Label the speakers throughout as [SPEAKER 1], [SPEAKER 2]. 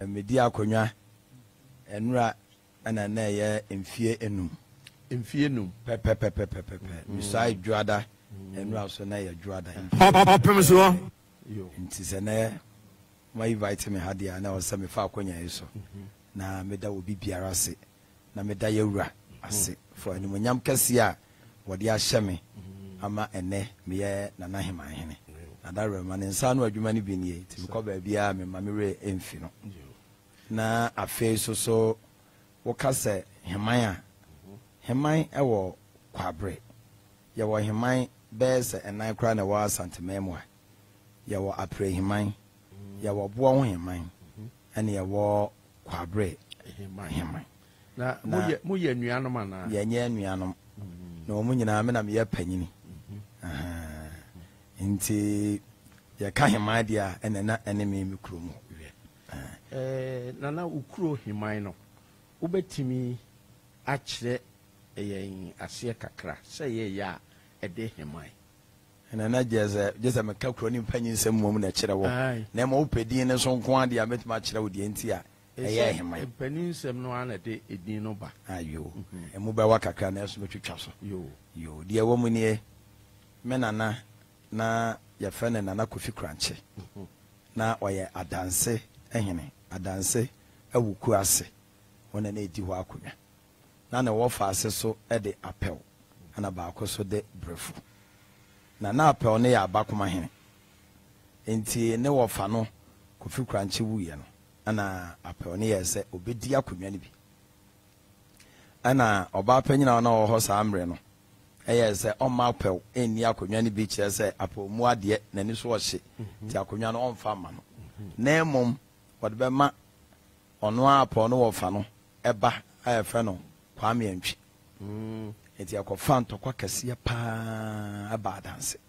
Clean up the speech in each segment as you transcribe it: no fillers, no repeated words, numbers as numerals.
[SPEAKER 1] media konwa enura ana na ye mfie enum pepe misai juada enura so na ye juada
[SPEAKER 2] pemso
[SPEAKER 1] nti se na my invite me hadia na o se me fa akonya yeso na meda obi biara se na meda yewura ase for animonyam kase a wode ahye me ama ene me na Hemanhene na da rema ne nsa no adwuma ne bi nie ti ko ba bia me ma me re emfi no na afi so wokase Heman ewo kwabre ye wo Heman bese enan kra na wa santememo ye wo apre Heman ye wo bo ho Heman ene ye wo kwabre Heman
[SPEAKER 2] na mo ye nuanom ana
[SPEAKER 1] ye nye nuanom na omu nyina me na me ye panyini nti ye ka Heman dia ene na ene me kurom
[SPEAKER 2] nana ukuro Heman no ubetimi akire yen ase kakra se ye ya ede Heman
[SPEAKER 1] ene na jeze me ka kuro ni panyin sem mom na kire wo na ma upedin ne so nko ade a metima kire wo de nti a eye Heman
[SPEAKER 2] panyin sem no ana de edin no ba
[SPEAKER 1] ayo emu ba wa kakra na so betwitwa so yo de wo mu nie me nana na ya fa ne nana Kofi Kranche na oye adanse ehene adanse awuku ase wona na edi ho akonya na wo fa ase so e de apel ana ba akoso de brefu na apel ne ya abakoma hene enti ne wo fa no Kofi Kranche wuye no ana apel ne yese obedi akonya ne bi ana oba panyina na wo ho sa amre no eyese oma apel eni akonya ne bi kire se apel mu ade na ni so wo hye ti akonya no onfa ma no na emom wode be ma ono apel no wo fa no eba ayefe no kwame antwi enti akofa ntokwa kase pa abadanse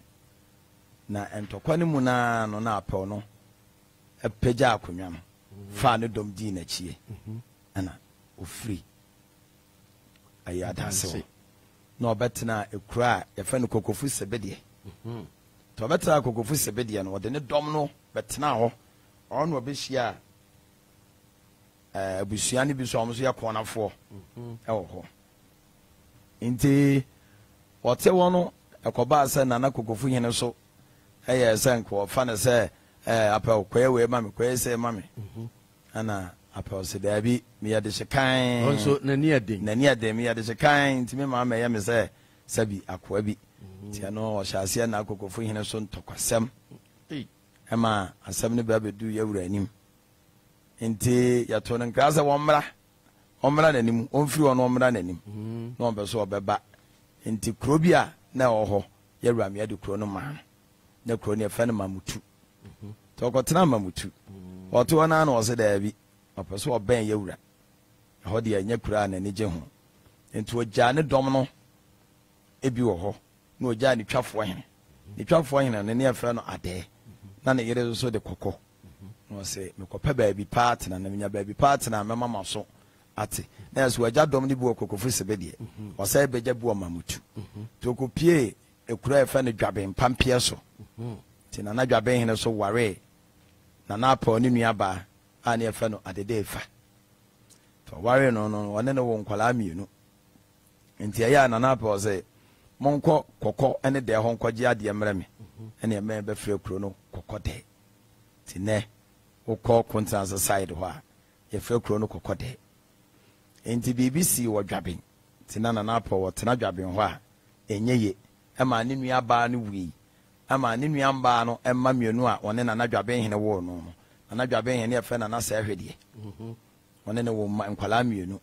[SPEAKER 1] na entokwa ne mu na no na apel no epeja akonya no fa ne dom di na chie ana ofri ayadanse no betena ekura yefe no kokofu sebedie to betena kokofu sebedie no wode ne dom no betena ho ono obehia abusuan bi so omso yakonafo ewo ho nti wote wono ekoba ase nana kokofu hene so eye senko fa ne se apel kwae ma me kwae se ma me ana apel se dabi me yade shekan
[SPEAKER 2] onso nani ade
[SPEAKER 1] me yade shekan nti me ma me ye me se sabi akwa bi ti ano o hyase na kokofu hene so ntokwasem ema asem ne ba bedu yawura anim nti yato ne nkrasa womra nanim onfiri ono omra nanim na ombeso obeba nti kuro bia na oho yawura me yade kuro no ma na kuro ne fa ne mamutu to ko tena mamutu oto na na o se da bi opeso oben yawura ho de anya kura na ne je ho nti ogya ne dom no ebi wo ho na ogya ne twafo hene ne twafo hene ne ne fa no ade na ne yere so de kokko no se me kopa ba bi partner na menya ba bi partner mema maso ate na so ogya dom ne bi wo kokofu sebedie o sai beja bu o mamutu to kopie ekura fa ne dwaben pampie so ti na dwaben hene so ware na pa oni nua ba ani efa no adede efa to ware no one ne wo nkwala mienu nti ya na pa o se monko kokko ene de ho nkwaje ade mre me ene e me be frɛ kuro no kokko de ti ne wo kɔ contrast side ho a ye frɛ kuro no kokko de nti BBC wo dwaben ti na pa wo tena dwaben ho a enyeye e ma ne nua ba no wi ama ne nua mba no emma mienu a one na dwaben hene wo no na dwaben hene e frɛ na sa hwede one ne wo nkwala mienu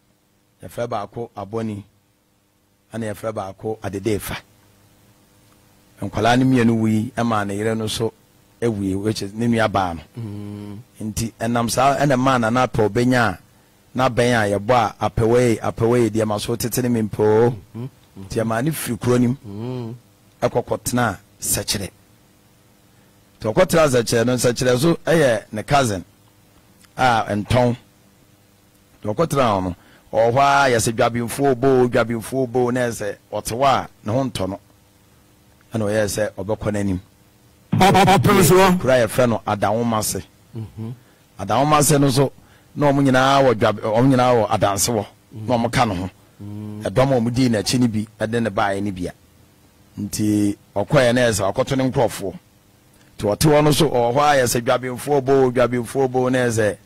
[SPEAKER 1] ye frɛ ba ko aboni ana ye frɛ ba ko adedefa nkwala ne mienu wi ama na yere no so ewi which is ne nua ba no nti enam sa ena ma na pa obenya na ben a ye bo a apewe de ma so tete ne mpo nti ama ne firi kuro nim ekokotena sechire to kotra sechire no sechire so eye ne cousin enton to kotra no ohwa yese dwabinfo bo na ese otewa ne ho nto no ana o yese obekọ nanim kura ye fe no adawomase no so na ɔmo nyinaa wɔ dwa ɔmo nyinaa wɔ adanse wɔ na ɔmo ka no ho ɛdɔm ɔmo di n'akyi ni bi ɛde ne baeɛ ni bia nti ɔkɔɛ na ɛsɛ ɔkɔto ne nkurɔfoɔ nti ɔte hɔ no so ɔwɔ hɔ ayɛ sɛ dwabemfoɔ bo na ɛsɛ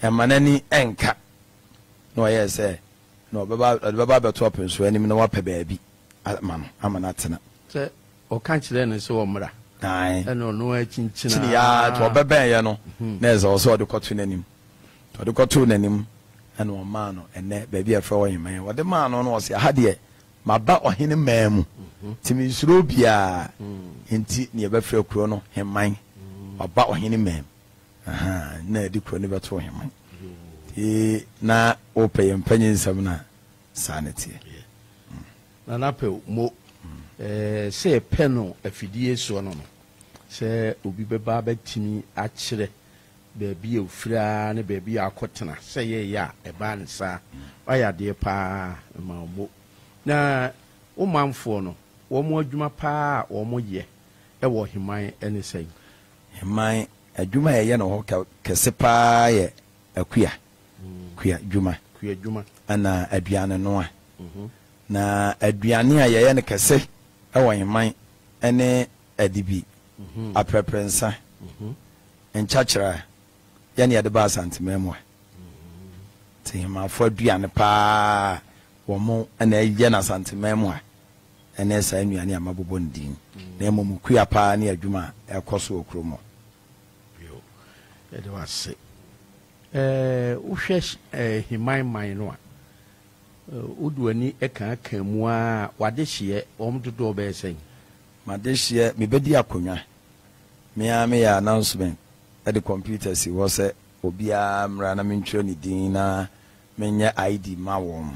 [SPEAKER 1] ɛma n'ani ɛnka na ɔyɛ sɛ na ɔbɛba abɛto ɔpɛnso anim na wapɛ baabi ama no atena
[SPEAKER 2] sɛ ɔka kyerɛ ne sɛ wɔmmra ɛna ɔno akyinkyina
[SPEAKER 1] ya to ɔbɛbɛnyɛ no na ɛsɛ ɔsɛ ɔde kɔto n'anim ɔde kɔto n'anim ɛna ɔmaa no ɛnɛ baabi a ɛfrɛ wɔ Hemanhene wɔde maa no no ɔsɛ aha deɛ maba ɔhene maa mu nti mensuro biaa nti ne yɛbɛfrɛ kuro no Hemanhene ɔba ɔhene maa mu na ɛde kuro no bɛto Hemanhene na wopɛ yɛ mpanyi nsɛm no a saa ne teɛ
[SPEAKER 2] na napɛ mo sɛ ɛpɛ no afidie soɔ no no sɛ obi bɛba bɛtumi akyerɛ baabi a ofiraa ne baabi a akɔtena sɛ yɛyɛ a ɛbaa ne saa wayɛ adeɛ paa ma mo na womanfoɔ no wɔn adwuma paa a wɔn yɛ ɛwɔ Hemanhene ne sɛn
[SPEAKER 1] Hemanhene adwuma yɛyɛ no hɔ kɛse paa yɛ akua dwuma ana aduane noa na aduane a yɛyɛ no kɛse ɛwɔ Hemanhene ɛne adibi aprɛprɛnsa nkyɛkyerɛ yɛne yɛde ba asantema mu nti Hemanfoɔ aduane paa wɔn ɛna ɛyɛ no asantema mu a ɛne saa nnuane a mabobɔ no din na mmom kua paa ne adwuma a ɛkɔ so wɔ kurom
[SPEAKER 2] yɛde wase wohwɛ Hemanhene no a wode w'ani ɛka mu a wade hyeɛ wɔm dodoɔ bɛyɛ sɛn
[SPEAKER 1] made hyeɛ mebɛdi akonnwa mea meyɛ announcement ɛde computer si hɔ sɛ obiara mmra na mentwerɛ ne din na menyɛ ID ma wɔn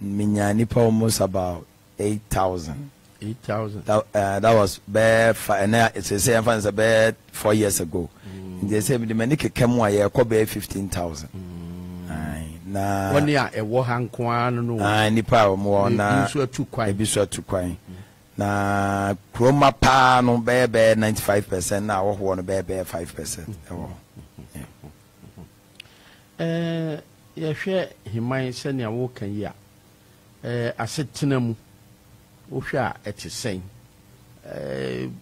[SPEAKER 1] menya nipa almost about 8,000 that was bad and it's a say bad 4 years ago they say the many keka mu a yɛkɔ bɛɛ 15,000 na
[SPEAKER 2] wɔne a ɛwɔ ha nkoa no
[SPEAKER 1] nipa a wɔn na ebi so atu kwan na kuroma paa no bɛɛ 95% na wɔwɔ no bɛɛ 5% ɛwɔ
[SPEAKER 2] yɛhwɛ Hemanhene sɛnea wɔka yi a asetena mu wohwɛ a ɛte sɛn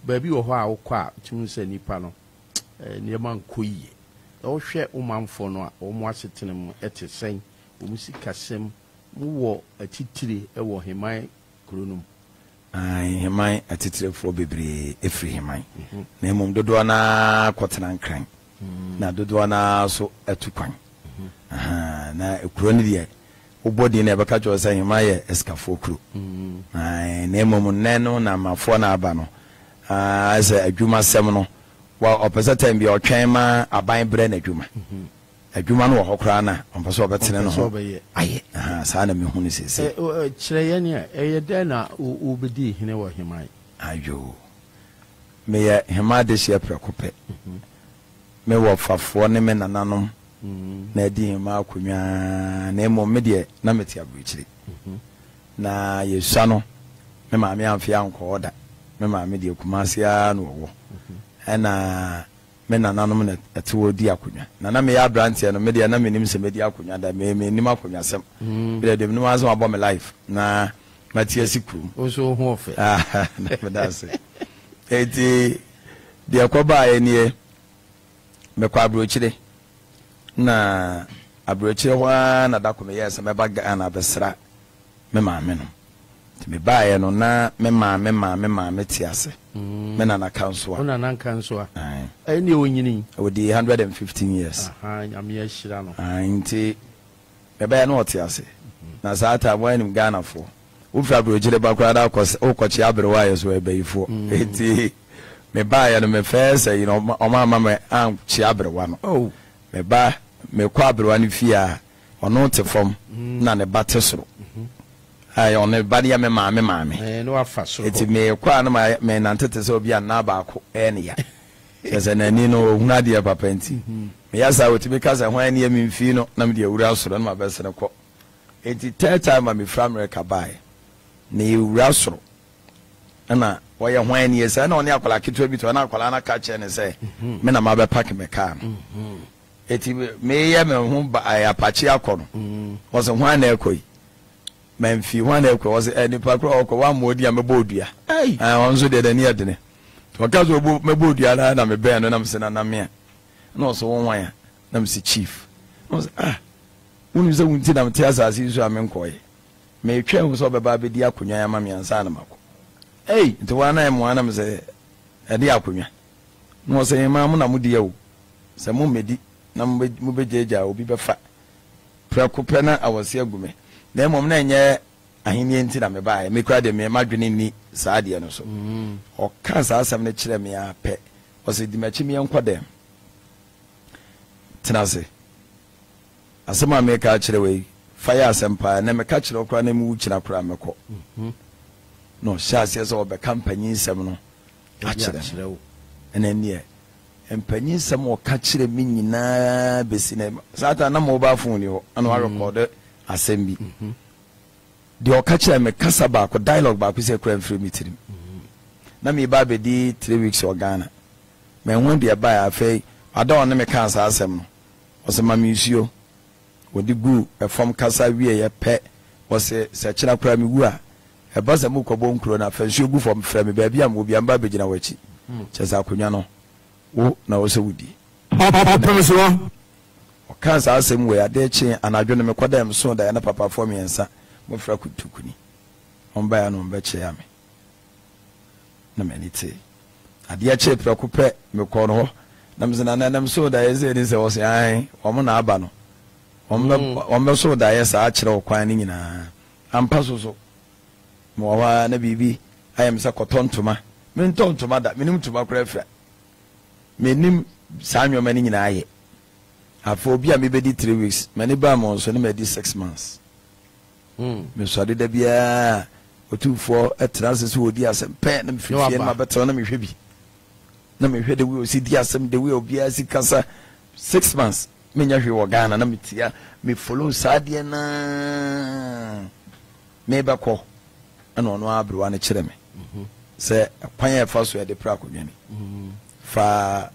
[SPEAKER 2] baabi wɔ hɔ a wokɔ a tumi sɛ nipa no nneɛma nkɔ yie wohwɛ womanfoɔ no a wɔn asetena mu ɛte sɛn wɔn sikasɛm mu wɔ atitire ɛwɔ Hemanhene kuro no mu
[SPEAKER 1] Hemanhene atitirefoɔ bebree ɛfiri Hemanhene na mmom dodoɔ naa kɔtena nkran na dodoɔ naa so atu kwan na ekuro no deɛ wobɔ na ɛbɛka kyerɛ sɛ Hemanhene yɛ esikafoɔ kuro na mmom nnɛ no na amafoɔ no aba no sɛ adwuma sɛm no ɔpɛ sɛ tam bia ɔtwɛn ma aban berɛ no adwuma no wɔ hɔ koraa na ɔmpɛ sɛ ɔbɛtene no ho ayɛ saa na mehu no sɛsɛ
[SPEAKER 2] kyerɛ yɛne a ɛyɛ dɛn na wobɛdi hene wɔ Hemanhene
[SPEAKER 1] ayo meyɛ Hemanhene de hyeɛ prɛko pɛ mewɔ fafoɔ ne me nananom na adi Hemanhene akonnwa na mmom me deɛ na mete aburokyire na yɛsua no me maame amfe ankɔɔ da me maame deɛ Kumase a na wɔwɔ ɛna me nananom na ɛte wɔ di akonnwa na meyɛ aberanteɛ no me deɛ na menim sɛ mɛdi akonnwa da menim akonnwa sɛm bɛdɛ dem no asɛm abɔ me life na matie asi kurom
[SPEAKER 2] so ho ɔfɛ
[SPEAKER 1] na meda ase ɛti deɛ kɔbaeɛ nie mekɔ aburokyire na aburokyire hɔ a na da kɔmɛyɛ sɛ mɛba Ghana bɛsra me maame no nti mebaeɛ no na me maame te ase me nana kanso a
[SPEAKER 2] nana kanso a ɛne ɔnyini
[SPEAKER 1] wɔdi 115 years
[SPEAKER 2] nyame ahyira no
[SPEAKER 1] nti mebɛyɛ no ɔte ase na saa ta mo anim Ghanafoɔ wofiri aburokyire ba koraa da wokɔkye aberewa yɛ so ɛbayifoɔ nti mebaeɛ no mefɛɛ sɛ ɔma ama me ankye aberewa no meba mekɔ aberewa no fie a ɔno te fam na ne ba te soro ɔne ba deɛ me maame eti mekɔ a no me nante te sɛ obi a nna baako ɛne ya kyɛ sɛ n'ani no ɔhunu adeɛ papa nti meyɛ saa wɔtumi ka sɛ hwan ne yɛ memfii no na mede awura soro no mabɛsene kɔ enti third time a mefiri America baeɛ na yɛwura soro ɛna wɔyɛ hwan ne yɛ sɛ na ɔne akwala ketewa bi to na akwala no ka kyerɛ ne sɛ me na mabɛpake me kaa no eti me ye me ho ba apache akọ no wo se ho ana ekoi manfi ho ana ekoi wo se nipa kro okọ wa modi a mebo odua won so de ni adene to ka so mebo odua na me be no na me se na me na so won wan ya na me se chief no se wonu se wunti na me te asase so amenkoye me twa hu so be ba be di akonwa ya ma me ansa na mako nti wana e mo na me se e di akonwa no se ma mo na mo di yawo se mo medi na mo be jeja obi be fa prako pe na awose agume na mom na enye ahini enti na me ba me kra de me madwene ni saa de no so o ka saa asem ne kire me ya pe o se di machi me enko dem tinase asema me ka kire we fire asempa na me ka kire okra na me wu kira kra me ko no shase so be kampanyi nsem no a kire wo ene ne empanyi nsem o ka kire me nyina besi na sata na mobile phone ho ana record asem bi de o ka kire me kasa ba ko dialogue ba ko se kra mfiri mitirim na me ba be di 3 weeks o Ghana me won de ba ya fe ada on me kan sa asem no o se ma me isuo wodi gu efom kasa wie ye pe o se kira kra me wu a e ba se mu ko bon kro na fa nsuo gu fom fra me ba bia mo bia mba begina wachi chesa akonwa no wo na wo se wudi papa so o kan sa asem we ade chi anadwo no me koda em so da ya na papa fo me ensa mo fra kutukuni on ba ya no mba che ya me na me ni te ade a che pra ku pe me ko no na me na na so da ye ze ni se wo se ai o mo na aba no ombe so da ye sa akire okwan ni nyina ampa so mo wa na bibi ayem sa kotontoma men tontoma da menim tuma kora fra menim sa anwoma ni nyina aye afo obi a me bedi 3 weeks mani ba mo so ne me di 6 months me so de da bia otufo etrase so odi asem pe na me fifie na beto na me hwe bi na me hwe de we osi di asem de we obi asi kasa 6 months menya hwe wo Ghana na metia me follow sadie na me ba ko ana ono abruwa ne kire me se kwan ya fa so ya de pra ko nwani fa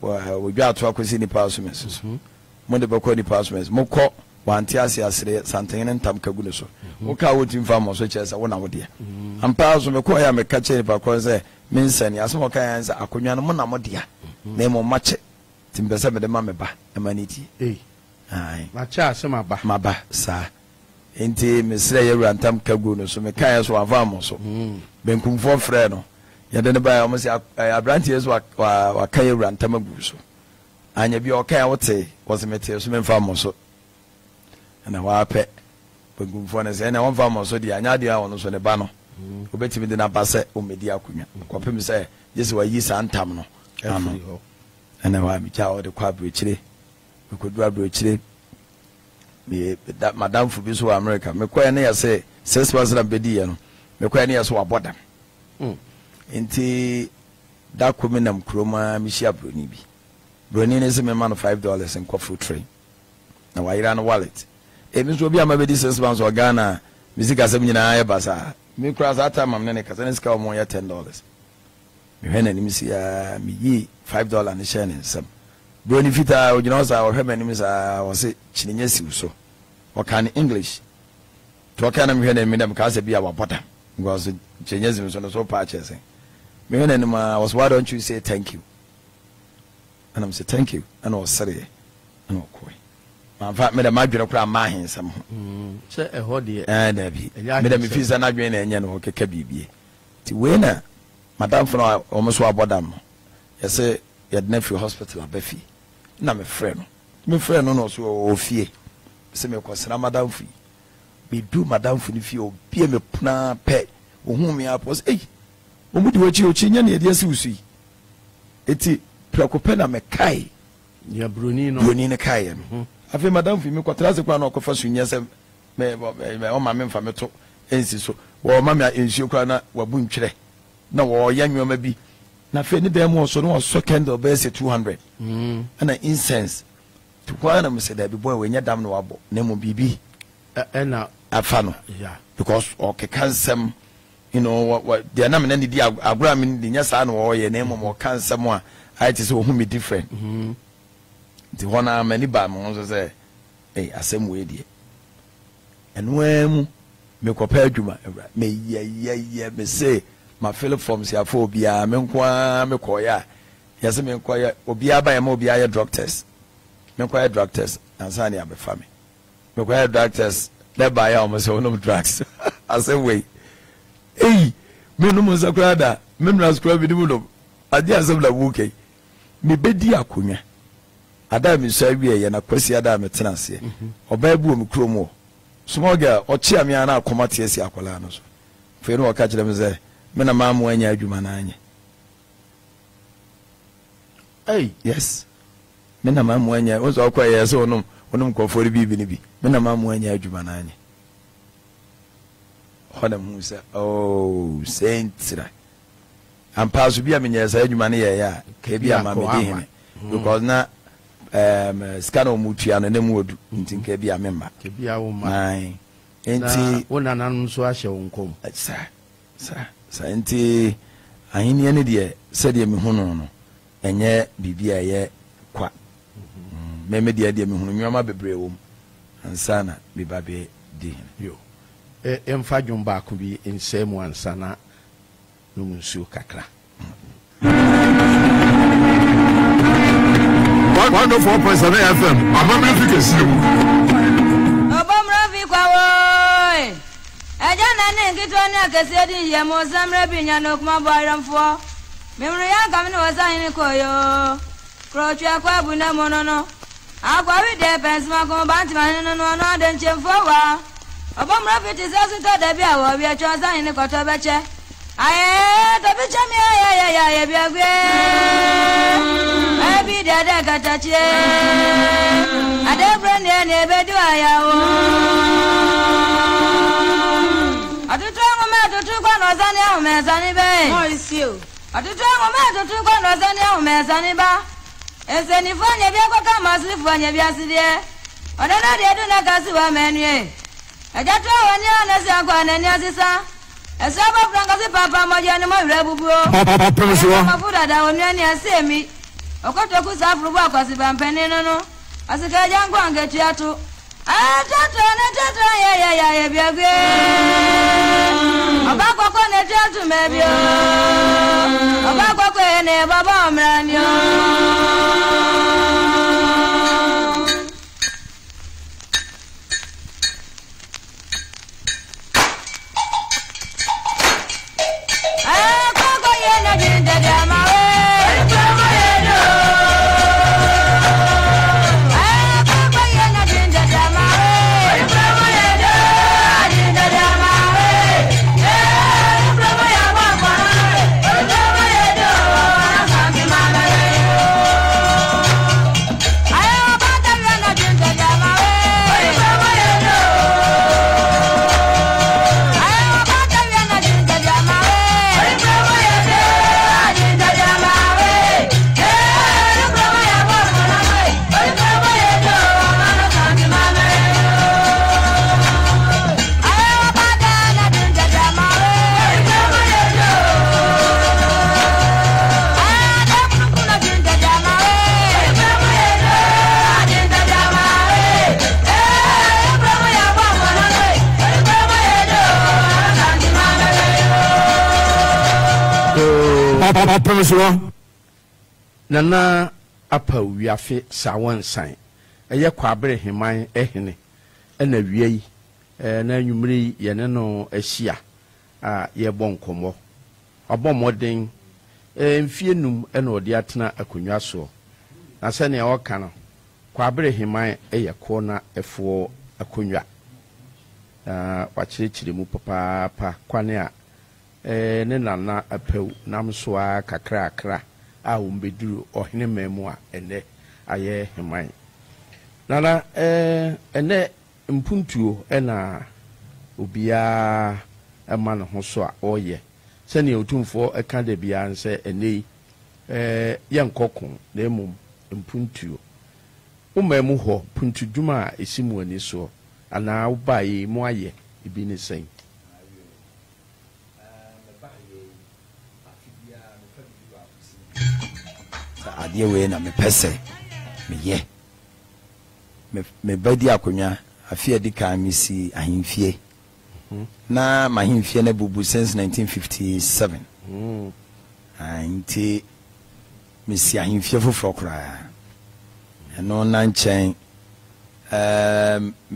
[SPEAKER 1] wo dwa to akosi ni pa so meso mo de ba ko ni pa so meso mo ko wanti ase asere santene ntam kagu ne so wo ka wo tim fa mo so kire se wo na wo de ampa so me ko ya me ka kire pa ko se me nsani aso mo ka ya nsa akonwa no mo na mo de na mo mache timbesa me de ma me ba emaniti ai
[SPEAKER 2] macha se
[SPEAKER 1] maba sa enti mesre ye rantam kagu no so me kan so ava mo so benkumfo frɛ no ye de ne ba o mo se abranti yeso wa kan ye rantam agu so anya bi o kan wote wo se mete so me mfa mo so na wa pɛ benkumfo ne se na won fa mo so di anya dia wono so ne ba no obetimi de na ba se o medi akonya kopem se yeso wa yi sa ntam no ano ana wa mi cha o de kwa brochire me ko du brochire me da madam fu bi so America me ko ne ya se 6% bedi ye no me ko ne ya so abodam enti da ko me nam kroma mi shia broni bi broni ne se me man $5 en kofu train na wa ira no wallet e mi so bi ama bedi 6 months o Ghana mi sika se nyina ya basa mi kura za ta mam ne kasa ne sika o mo ya $10 mi hena ni mi si ya mi yi $5 ne share ne nsam broni fita o gina sa o hema ni mi sa o se chinenye si so o kan English to kan mi hena mi dem ka se bia wa boda because chinenye si so no so pa chese mi hena ni ma was why don't you say thank you and I'm say thank you and I was sorry and I koi ma fa me dem adwere kura ma hen sam
[SPEAKER 2] se e ho de
[SPEAKER 1] da bi me dem fi sa na adwene na enye no keka bibie ti we na madam fo o mo so abodam yese yedna fi hospital abafi na me frɛ no no so o fie se me kwasra madam fi be do madam fi ni fie o bie me puna pɛ o hu me apos o mu di wachi o chinya na yede asi usui eti prekope na me kai
[SPEAKER 2] ya broni
[SPEAKER 1] ne kai no afi madam fi me kwatra se kwa na okofa sunya se me o ma me mfa me to ensi so wo ma me ensuo kwa na wabu ntwere na wo ya nwoma bi na fe ni dem so no so candle be say 200 and incense to kwa na me say that boy we nya dam no wabo na mo bibi
[SPEAKER 2] na
[SPEAKER 1] afa no
[SPEAKER 2] yeah
[SPEAKER 1] because okay kansem you know what they na me na di agura me di nya sa na wo ye na mo kansem a I just so who me different nti hɔ na m'ani ba mo nso sɛ asɛm wei deɛ ɛnoa mu mekɔpɛ adwuma meyɛyɛyɛ me se ma Philip from siafo obiara me nko a mekɔyɛ a yɛsɛ menkɔyɛ obiara ba yɛ ma obiara yɛ drug test menkɔyɛ drug test ansa ne abɛfa me mekɔyɛ drug test na ba yɛ a ɔmo sɛ wonom drugs asɛm wei menom nsa koraa da menura skora bi ne mu nom ade asɛm na wokɛi mebɛdi akonnwa ada mesua wie yɛ na kwasi ada metena aseɛ ɔbaa bi wɔ me kurom hɔ small girl ɔkyea me ana akɔma te asi akɔlaa no so fei no wɔka kyerɛ me sɛ me na maamu anya adwuma no anyɛ yes me na maamu anya wo sɛ ɔkɔ yɛ sɛ wonom nkɔfoɔ no biribi no bi me na maamu anya adwuma no anyɛ hɔ na mu sɛ sɛntira ampa so bi a menyɛ saa adwuma no yɛyɛ a ka bi ama mede hene because na sika na ɔmu tua no na mu wɔdu nti nka bi a memma nti
[SPEAKER 2] wo nananom nso ahyɛ wo nkɔm
[SPEAKER 1] saa nti ahenneɛ no deɛ sɛdeɛ mehu no no ɛnyɛ biribi a ɛyɛ kwa mɛmɛ deɛ mehu nneɔma bebree wɔ mu ansa na meba bɛdi hene
[SPEAKER 2] ɛmfa dwom baako bi nsɛ mu ansa na nom nsuo kakra
[SPEAKER 3] 104.7 FM amamre fi kesi mu
[SPEAKER 4] obomra fi kwawo eja na ne nkito ne akese di ye mo samre bi nya no kuma boyramfo memru ya kam ne wasan ni koyo krochu akwa bu na mo no akwa wi de pensma ko banti man no no de nchemfo wa obomra fi ti sesu to da bi awo bi acho san ni koto beche aye to beche mi ya bi agwe abi dada katache ade brand ne bedu ayawo atutu ngome atutu kwa no zani a me zani be mo isio atutu ngome atutu kwa no zani a me zani ba ese ni fanye bia kwa kama si fanye bia sidie odana de du na kasi wa menue eja to wani na si akwa na ni asisa ese ba franga si papa moja ni mo ire bubuo mafuda da woni ani asemi okoto ku safuru bwa kwa sibampene no asika jangu angetu atu atatu ne tatu ya biagwe abakwa ko ne tatu mebio abakwa ko ne baba omranio akwa ye na jinda dama
[SPEAKER 2] nana apa wiafe sawansan ɛyɛ kwabere heman ehene ɛna wiei na anwumre yɛne no ahyia a yɛbɔ nkɔmmɔ ɔbɔ mmɔden mfie num ɛna ɔde atena akonnwa soɔ na sɛnea ɔka no kwabere heman ɛyɛ kɔ na ɛfoɔ akonnwa wakyerɛkyerɛ mu papaapa kwane a ne nana apɛw nam so a kakrakra a wombeduru ɔhene mamu a ɛnɛ ayɛ heman nana ɛnɛ mpuntuo ɛna obiara ɛma ne ho so a ɔyɛ sɛnea otumfoɔ ɛka da biara sɛ ɛnɛ yi yɛnkɔko na mmom mpuntuo womamu hɔ puntudwuma a ɛsi mu ani soɔ anaa wobaa yi mu ayɛ ebi ne sɛn
[SPEAKER 1] adeɛ wei na mepɛ sɛ meyɛ me badi akonya afia di kan me si ahemfie na mahemfie na bubu since 1957 anti me si ahemfie foforo kra eno na nchen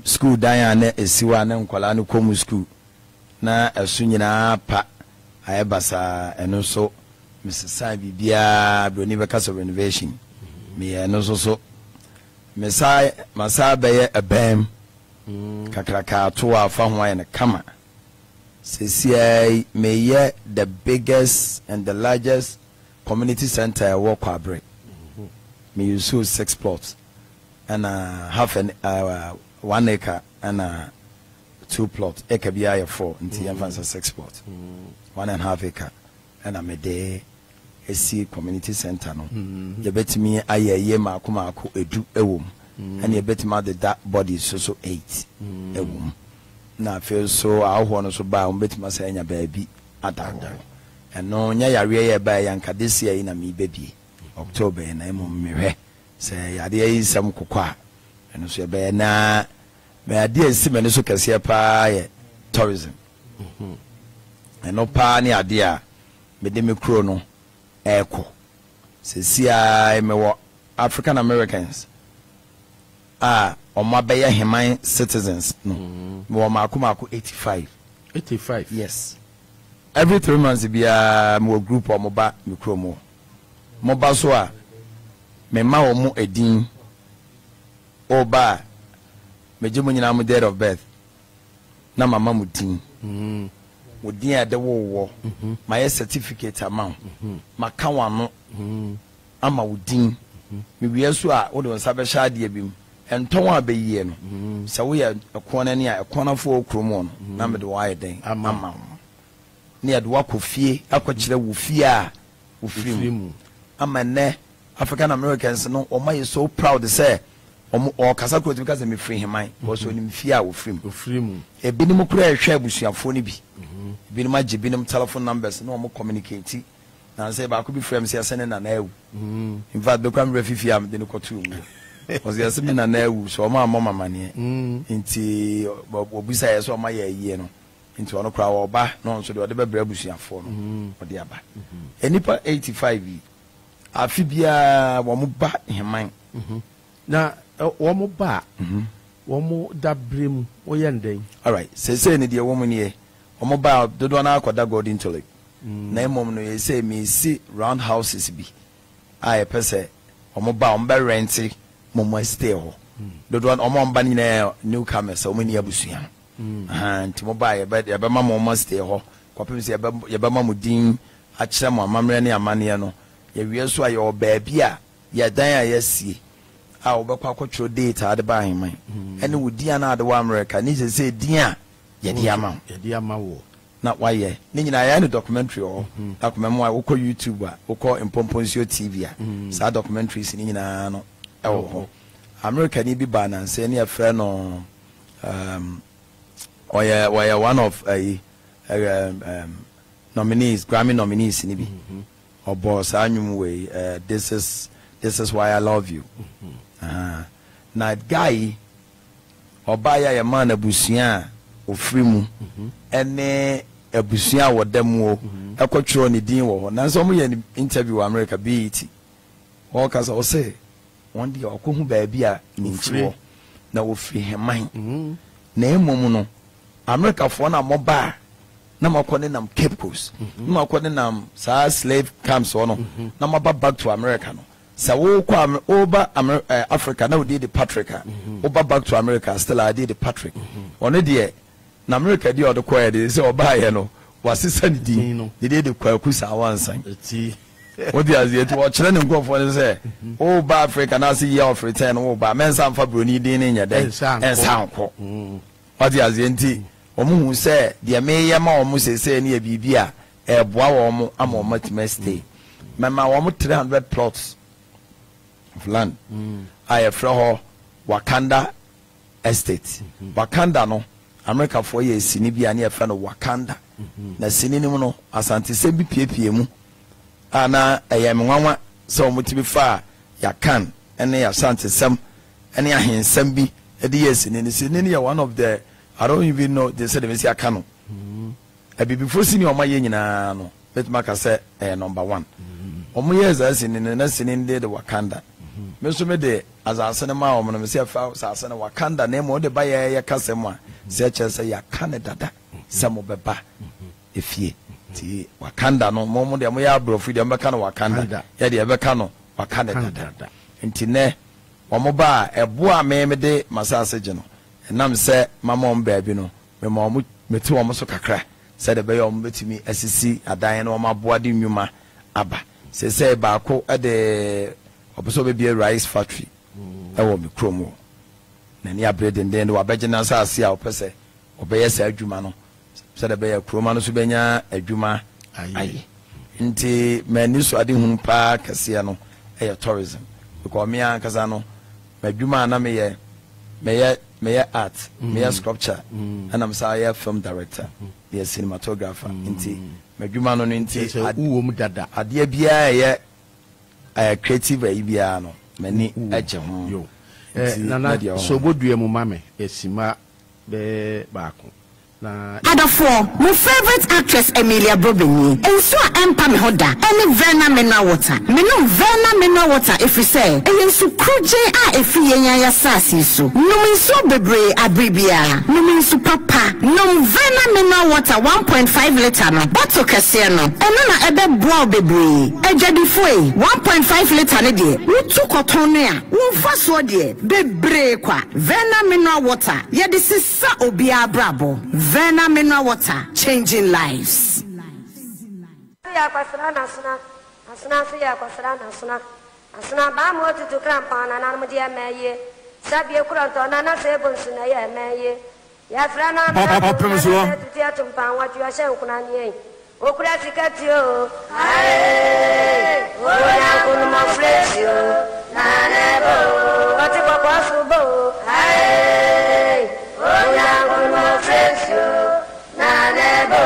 [SPEAKER 1] school dan na esiwa na nkwala no komu school na esu nyina pa ayebasa eno so Mrs. Bibia broni beka so renovation me eno so masa beye abam kakraka to afa ho aye na kama sesi me the biggest and the largest community center I work abre me use 6 plots and half an 1 acre and 2 plots acre bia 4 until advance 6 plots 1.5 acre and I'm a day esi community center no ye betimi ayeye maako edu ewom and ye betimi the that body so 8 ewom na feel so aho no so ba betimi say nya baabi adada and no nya yare ye ba yanka this year na me baby October na emo mehwe say yade yi sam kokwa and so be na me ade esi me so kase pa ye tourism and no pa ni ade a me de me kro no eko sesia me wo African Americans omabeya Hemanhene citizens no me wo maako 85 yes every 3 months bia me wo group omoba me kro mo ba so a me ma wo mo edin oba me je mo nyina mo date of birth na mama mo din wodi ade wo my certificate amount maka wano ama wodin me wiasu a wo de nsa be sha de bim enton abeyiye no se wo ye ekona ne a ekona fo okromo no na me de wa ye den ama ne ade wa kofie akokire wo fie a wo firimu ama ne African Americans no o my so proud say o kasa ko because me free Hemanhene because onim fie a wo firimu ebinim kura ehwe abusuafo ne bi binim age binim telephone numbers no mo communicate na say ba ko bi frame say send na ewu in fact be kwam refifi am de no kotu mu was yes me na ewu so ma mama ne nti obusa yes o ma ye yie no nti ono kra wo ba no so de o de be bra abusuafo no o de aba enipa 85 afi bia wo mo ba Hemanhene
[SPEAKER 2] na wo mo ba wo mo dabrem wo ye ndeng
[SPEAKER 1] all right say ne de wo mo ne omo ba dodo na akoda golden tolic na emom no ye say me see round houses bi a pese omo ba ombe rent momo stay ho dodo omo mba ni na newcomers omo ni abusua nti mo ba ye be ma momo stay ho kopem se ye be ma mo din a kire mo amamre ne amane no ye wie so aye obaabi a ye dan a ye sie a obekwa akotro date ade ba Hemanhene ene wodi ana ade wa America ni se din a yedi ama wo na waye ni nyina ya ni documentary o akomemo a ukọ YouTube a ukọ Impomponsio TV a sa documentaries ni nyina no ewo America ni bi ba na se ne afre no oya one of nominees Grammy nominees ni bi obo sa anyum we this is why I love you na guy obaya ya man abusia ofrimu ene abusia wodam ekotwero ne din wo na so mo ye interview America BET o ka so say one day okohu baabi a ninchiwo na ofri Hemanhene na emom no America fo na moba na makone nam Cape Coast na makone nam sa slave camps no na maba back to America no sa wo kwa oba Africa na we did the Patrick oba back to America still I did the Patrick one day na America di odokwa de say oba ye no wasisa ni din de de kwaku sa wansan what the as yet watch na nkofo ne say oba Africa na say year of return oba mensa mfa broni din ne nya den ensa nko what the as yet omu say de me ye ma omu say ne bibi a eboa wo omu ama omu stay mama omu 300 plots of land I from Wakanda estate Wakanda no America for ye sini bia na efa no Wakanda na sini ni mu no asante se bi piepie mu ana eyem nwanwa so mutimi fa ya kan ene ya asante sem any ahensam bi e de yes ni one of the I don't even know they said they say akano e be before sini o ma ye nyina no bet maka say number 1 omo yes asini na sini de Wakanda me so me de azase ne ma o no me say fa azase ne Wakanda na mo de ba ye kasem a say che say ya Canada da samo beba efie ti Wakanda no mo de mo ya abrofu de mbeka no Wakanda ya de ebeka no Wakanda da nti ne omo ba ebo a me de masase je no enam se mama on baabi no me ma omo meti omo so kakra se de be yo omo betimi asisi adan no omo aboa de nwuma aba se ba ko de oboso be rice factory e wo me kromo na ni abrede den de wabegye asase a opese obeye sa adwuma no se de be ya kroma no so benya adwuma ayi nti mani so ade hun pa kase no e tourism because me an kasa no madwuma na me ye art me ye sculpture and I'm say film director me cinematographer nti madwuma no nti
[SPEAKER 2] uwo mu dada
[SPEAKER 1] ade bia ye creative ai bia no mani agye ho
[SPEAKER 2] nana so bodua mu mame esima be baako na
[SPEAKER 5] Adafo, my favorite actress Emilia Brobini. And so empa me hoda. Any Verna mineral water. Me no Verna mineral water if you say. And yen su kruje a if yenya ya sasi so. No min so bebre abribia. No min su papa. No Verna mineral water 1.5 liter no. Bottle kese no. Eno na ebe boa bebre. Ejadi foi 1.5 liter ne de. Wutu koton ya. Wumfa so de. Bebre kwa. Verna mineral water. Yedi sisa obi abrabo. Verna mineral water, changing lives.
[SPEAKER 6] Ya kwasra na asuna ya kwasra na asuna ba mo tutu krampa na mo dia meye sabie kuranto na se bonsu na ya meye ya fra na
[SPEAKER 3] Promiso
[SPEAKER 6] tutu ya tumpa wa tu ya she nkuna ni okura tikati o ae o ya kunu mo fresh o na nebo o ti ko kwasu bo ae o ya kunu mo fresh o na nebo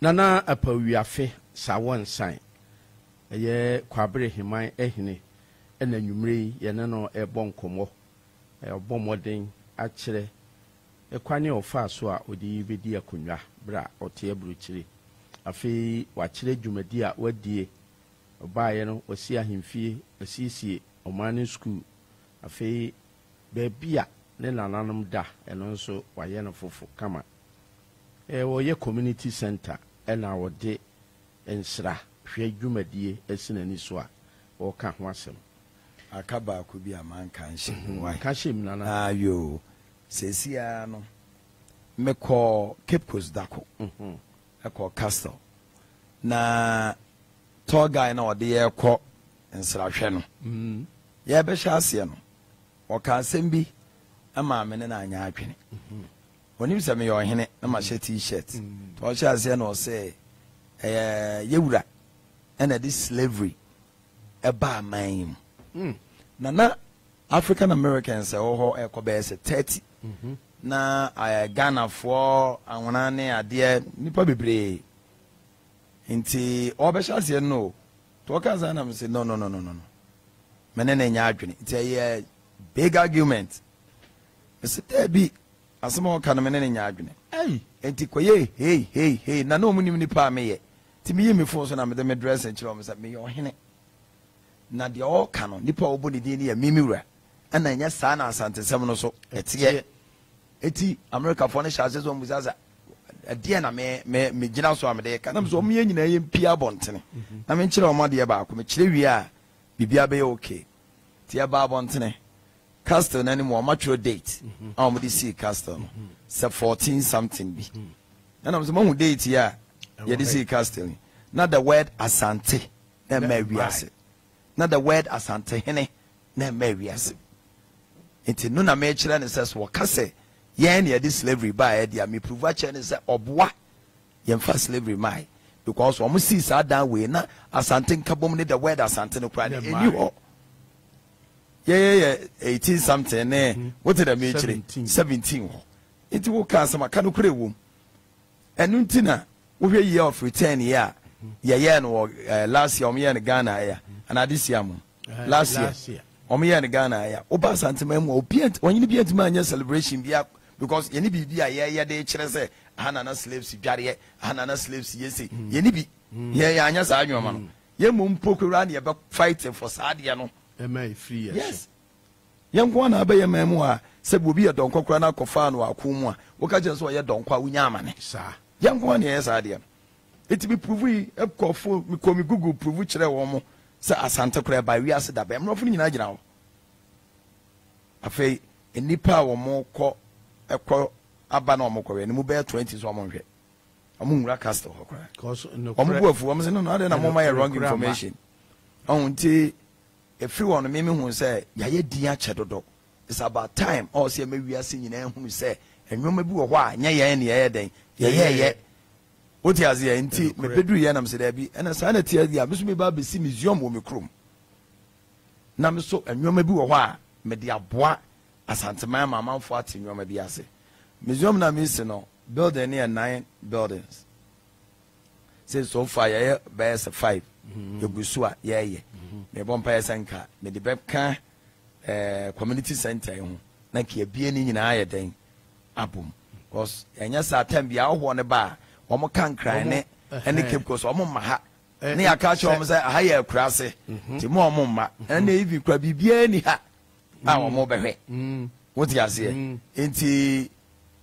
[SPEAKER 2] Nana apawiafe sawon sign eye kwabre himan ehine ena nwumre ye ne no ebo nkomo ebo moden akire ekwane ofa so a odi bedi akonwa bra ote abruchire afi wakire dwumadi a wadie obaaye no osi ahemfie osiesie omane school afi bebia ne nananom da eno nso waye no fofo kama wo ye community center ena wode ensra hwe dwumadie esinani so a wo ka ho asem
[SPEAKER 1] akaba ko bi amanka nhye wai
[SPEAKER 2] ka hye minana
[SPEAKER 1] ayo sesia no meko Cape Coast dako eko castle na tour guy na wode ye kɔ ensra hwe no ye be hye ase no o ka asem bi ama me ne na anya adwene onim se me yo hene na ma hye t-shirt to hye ase na o se yewura ena this slavery eba man na African Americans ho ekobe se 30 na Ghana for anwana ne ade nipa bebre nti obehya ase no to ka za na me say no mene na nya adwene nti big argument me say bi asema o ka na mene na nya adwene nti koye hey na no munim nipa me ye ti me me phone so na me de me dress and chiro me say me yo hene na de all canon nipa obo ne din ya mimi wura ana nya sa na asante sem no so etie eti America for ne shase so muzaza ade na me gina so amede ka na so me nyina ye mpia bontene na me nkyere o de ba ko me kyere wi a bibia be okay ti ya ba bontene castle na ni mo matro date am de see castle no se 14 something bi na so mo hu date ya ye de see castle na the word asante na ma wiase na the word asante hene na ma wiase enti no na me kyere ne se so ka se yen ye this slavery by idea me prove a ne say oboa yen fa slavery mai because we see sa dan we na asante nkabom ne the word asante no kra eni ho yeah 18 something what did I make 17 ho enti wo ka sama ka no kra wo enu ntina wo hwe year of return ya yeah no last year yen Ghana ya and this year last year yen Ghana ya oba asante ma mu obi onye bi antima anya celebration bia because yeni bi ya de kire se hanana slaves dware hanana slaves yesi yeni bi ye anya sa anwoma no ye mum pokura ne be fighting for saade no
[SPEAKER 2] am I free
[SPEAKER 1] yes yen ko na be ye mamu a se bo bi ye don kokura na kofa no akomu a wo ka je so ye don kwa unya amane
[SPEAKER 2] sa
[SPEAKER 1] yen ko na ye saade no it be prove e kofo mi ko mi google prove kire wo mo se asante kura ba wi ase da be mrofo nyina gina wo afei enipa wo mo ko ekọ aba na omokọ ni mu be 20 so omonhwe omunwura castle hokra
[SPEAKER 2] because no
[SPEAKER 1] omubu afu omo se no na na mama wrong information onti every one me hu say ya ye din a chedodo it's about time all say me wiase nyina hu say enwoma bi wo ho a nya ye ne ye den ye oti aze ye nti me beduru ye na me se da bi ena sa na ti ya me so me ba be si museum wo me krom na me so enwoma bi wo ho a me de aboa asante man mama fo ati nyoma bi ase museum na mi se no building near 9 buildings say so far ya best 5 yegusu a ye me bompa ya sanka me de beka community center ho na ke bie ni nyina aye den abom because enya sa time bia ho ne ba wo mo kan kran ne ene keep cause wo mo ma ha ne ya ka cho mo say ha ya kura se ti mo mo ma ene even kura bibia ni ha a wo mo behwe what you say enti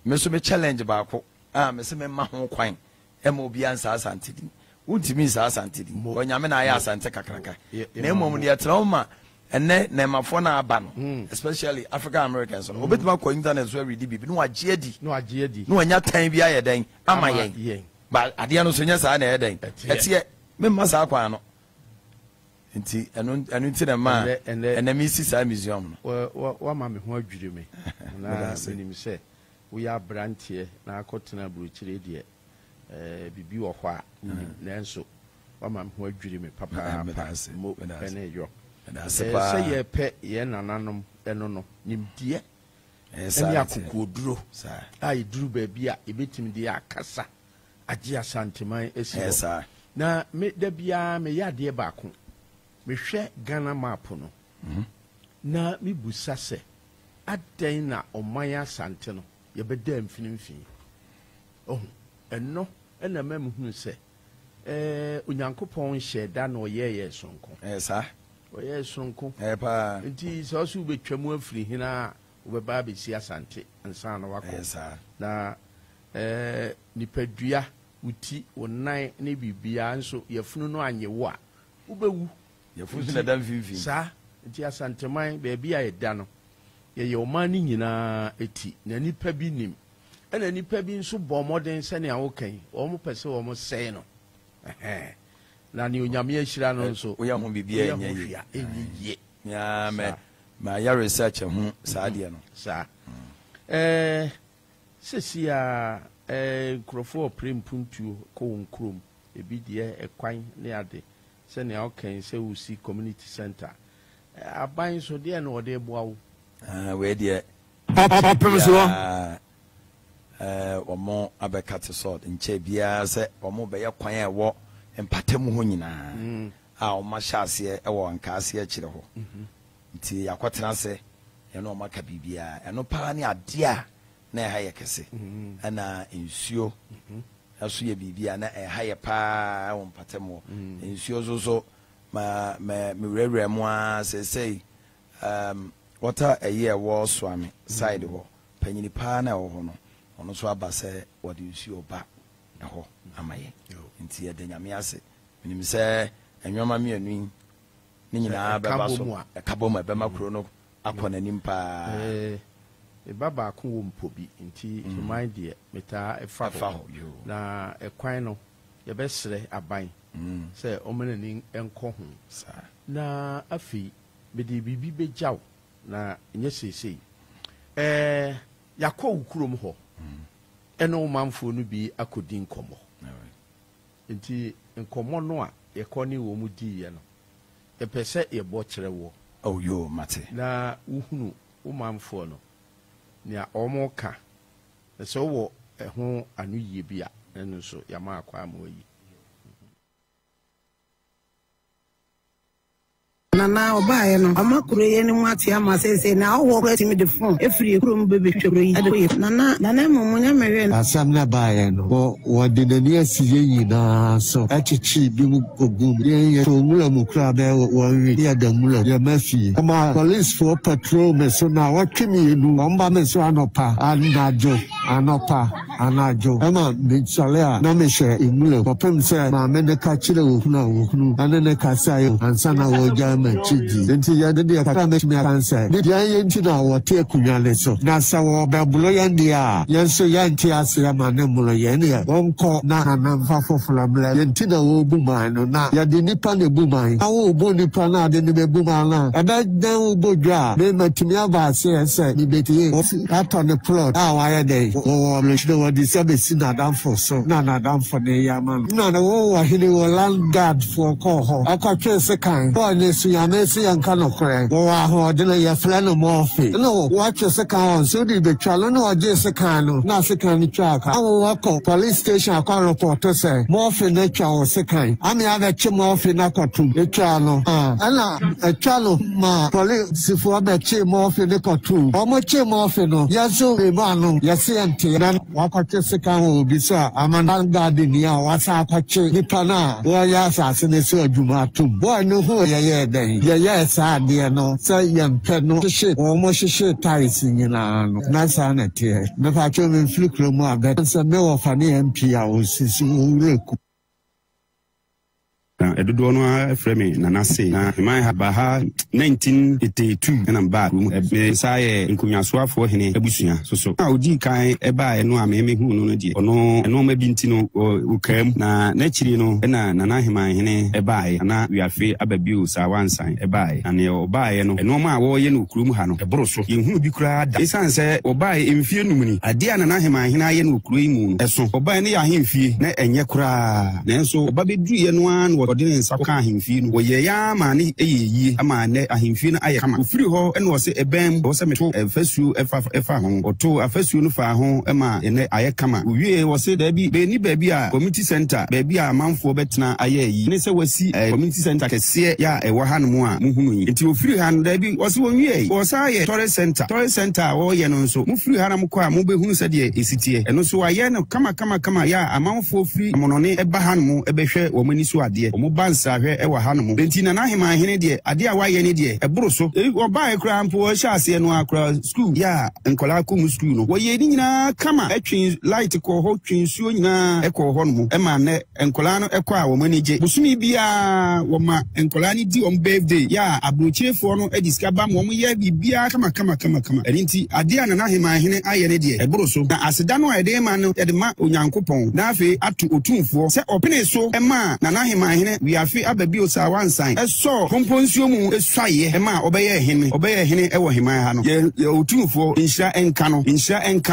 [SPEAKER 1] me so me challenge ba ko me se me ma ho kwan e mo bia nsa asante di untimi nsa asante di onyame na ya asante kakraka na emom de trauma ene na mafo na aba no especially African Americans no obetima ko internet so read bibi no agye adi no anya tan bia ye den ama yen ba ade no so nya sa na ye den etie me masa akwa no nti enu nti na ma ena mi si sa museum
[SPEAKER 2] no wa ma me ho adwire me na menim se we are brantie na akotena buruchire de bibi wo ho a nanso wa ma me ho adwire me papa mo ene yo se ye pe ye nananom eno no nimdie ene akokoduro a iduru ba bia ebetim de akasa agye asanteman esi na me da bia me yade ba ko me hwɛ Ghana map no na me busa sɛ adan na ɔman asante no yɛbɛda mfinimfini ɛno ɛna ma me hunu sɛ onyankopɔn hyɛ da na ɔyɛ sonko ɔyɛ sonko
[SPEAKER 1] pa
[SPEAKER 2] nti sɛ ɔso wobɛtwa mu afiri hena wobɛba bɛsi asante ansa na wakɔ na nipadua wuti wonan ne bibia nso yɛfunu no anye wo a wobɛwu
[SPEAKER 1] yɛfunu na dan finfin
[SPEAKER 2] saa nti asanteman baabi a yɛda no yɛyɛ ɔman no nyinaa eti na nipa bi nim ɛna nipa bi nso bɔ mmɔden sɛnea wokan wɔn pɛ sɛ wɔn sɛe no na ne onyame ahyira no nso
[SPEAKER 1] woyɛ ho bibia
[SPEAKER 2] ɛnyɛ
[SPEAKER 1] ya ma ya research ho saa deɛ no
[SPEAKER 2] saa sesi a nkurɔfoɔ ɔpere mpuntuo kɔ wɔn kurom ebi deɛ ɛkwan ne ade sɛnea ɔkan sɛ wosi community center aban so deɛ na ɔde boa wo
[SPEAKER 1] wei deɛ
[SPEAKER 3] ɔpem so
[SPEAKER 1] ɔmo abɛka te sɔd nkyɛ biara sɛ ɔmo bɛyɛ kwan a ɛwɔ mpatamu hɔ nyinaa a ɔmo ahyɛ aseɛ ɛwɔ nkaaseɛ akyerɛ hɔ nti yɛakɔtena ase ɛno ɔmo aka biribiara ɛno paa ne adeɛ a na ɛha yɛ kɛse ɛna nsuo aso ye bibia na ha ye pa won patemo nsuo so ma me wurewure mu a say water a year war swami side ho panyini pa na ho no ono so aba se wode nsuo ba ho amaye nti ye de nyame ase minim se enwoma me anu ni nyina beba so ekabom ebema kro no akona nimpa
[SPEAKER 2] baba ko wo mpobi nti mind de meta efa ho na ekwan no ye besre aban se omene ni enko ho na afi bedi bibi bejaw na nye sesei yakọ ukurom ho eno manfo no bi akodi nkomo nti nkomo no a yekọ ni wo mu di ye no epese ye bo kire wo
[SPEAKER 1] yo mate
[SPEAKER 2] na uhunu wo manfo no nia omo ka so wo eho anu yie bia eno so yama akwa amoyi
[SPEAKER 7] na obaye no amakuro ye ni mwati ama sese na owo kwati mi de phone efiri kurom bebe twero yi ade na munya mewe
[SPEAKER 8] asam na baye no wo de nani asiye nyina so achichi bi mu ogum ye to mula mu kra be wo wi ya da mula ya mafi ama police for patrol me so na watwemi enu omba me so anopa anajo ama me sale na me she imule popem se ma me ne ka chire wo kunu anene ka sayo ansana wo jama chiji enti ya de ya ka me kansa de ya yenti na wo te kunyale so na sa wo be bulo ya ndia yenso ya nti ase ya ma ne mulo ye ne wonko na mfa fofula mle yenti na wo buma no na ya de nipa ne buma awo bo nipa na de ne buma na ebe dan wo bodwa me matimi aba se ni beti ato ne plot wa ya de wo me shdo wo di sabe sina dan for so na dan for ne ya man na wo wa hini wo land guard for ko ho akwa se kan bo ne su ya me se yanka no kore wo wa ho de ya fla no mo fi no wa se kan on so di be twalo no wa je se kan no na se kan ni twa ka wo wa ko police station akwa report se mo fi na twa wo se kan ami ave che mo fi na kotum e twa no ana e twa no ma police fo be che mo fi ne kotum o mo che mo fi no ya so be ba no ya se ante na wa kwa se kan wo bi so amanda garden ni a wa sa kwa che ni pana wo ya sa se ne so adwuma tum boy no ho ye den ye sa de no sa yam pe no she o mo she ties ni na no na sa na te me fa cho me flikro mo abe se me wo fa ni MP a o sisi o reku
[SPEAKER 9] edodo no afreme na nase na my ha 1982 na ba ebe saye nkunyasoafo hene abusua so a odi kan eba eno a me hu no die ono eno ma binti no ukam na chiri no na Hemanhene eba na wiafe ababio sa wansan eba na ne oba no eno ma wo ye no kurum ha no eboro so ye hu bi kura da isanse oba emfie numuni ade na Hemanhene aye no kuro imu eso oba ne ya hemfie na enye kura na enso oba bedu ye no an odine nsaka ahemfie no woye ya ma ne eyeye ama ne ahemfie no aye kama ofiri ho ene wo se ebem wo se meto afasuo efa ho oto afasuo no fa ho ema ene aye kama owie wo se da bi be ni ba bi a community center ba bi a manfo betena aye yi ne se wasi community center kese ya ewo ha no mu a muhunu yi nti ofiri ha no da bi wo se wonwie wo sa aye tourist center wo ye no nso mufiri ha na mko a mo behunu se de esitie eno so aye no kama ya amanfo ofiri monone eba ha no mu ebehwe wo mani so ade o mo bansa hwe ewa ha no mu nti na Hemanhene de ade a waye ne de eboro so oba ekra mpo sha ase no akra school ya nkola ko mu school no wo ye ni nyina kama etwin light ko ho twin suo nyina ekọ ho no mu ema ne nkola no ekọ a wo manage busumi bia wo ma nkola ni di on birthday ya abrochirefo no ediskaba mo mo ye bibia kama enti ade a na Hemanhene aye ne de eboro so na aseda no ede ma no ede ma onyankopon na afi atu otumfo se opene so ema na Hemanhene wiafe ababio sa wansan eso komponsuo mu esuaye ema obeye hene ewo Heman ha no ye otumfo inhira enka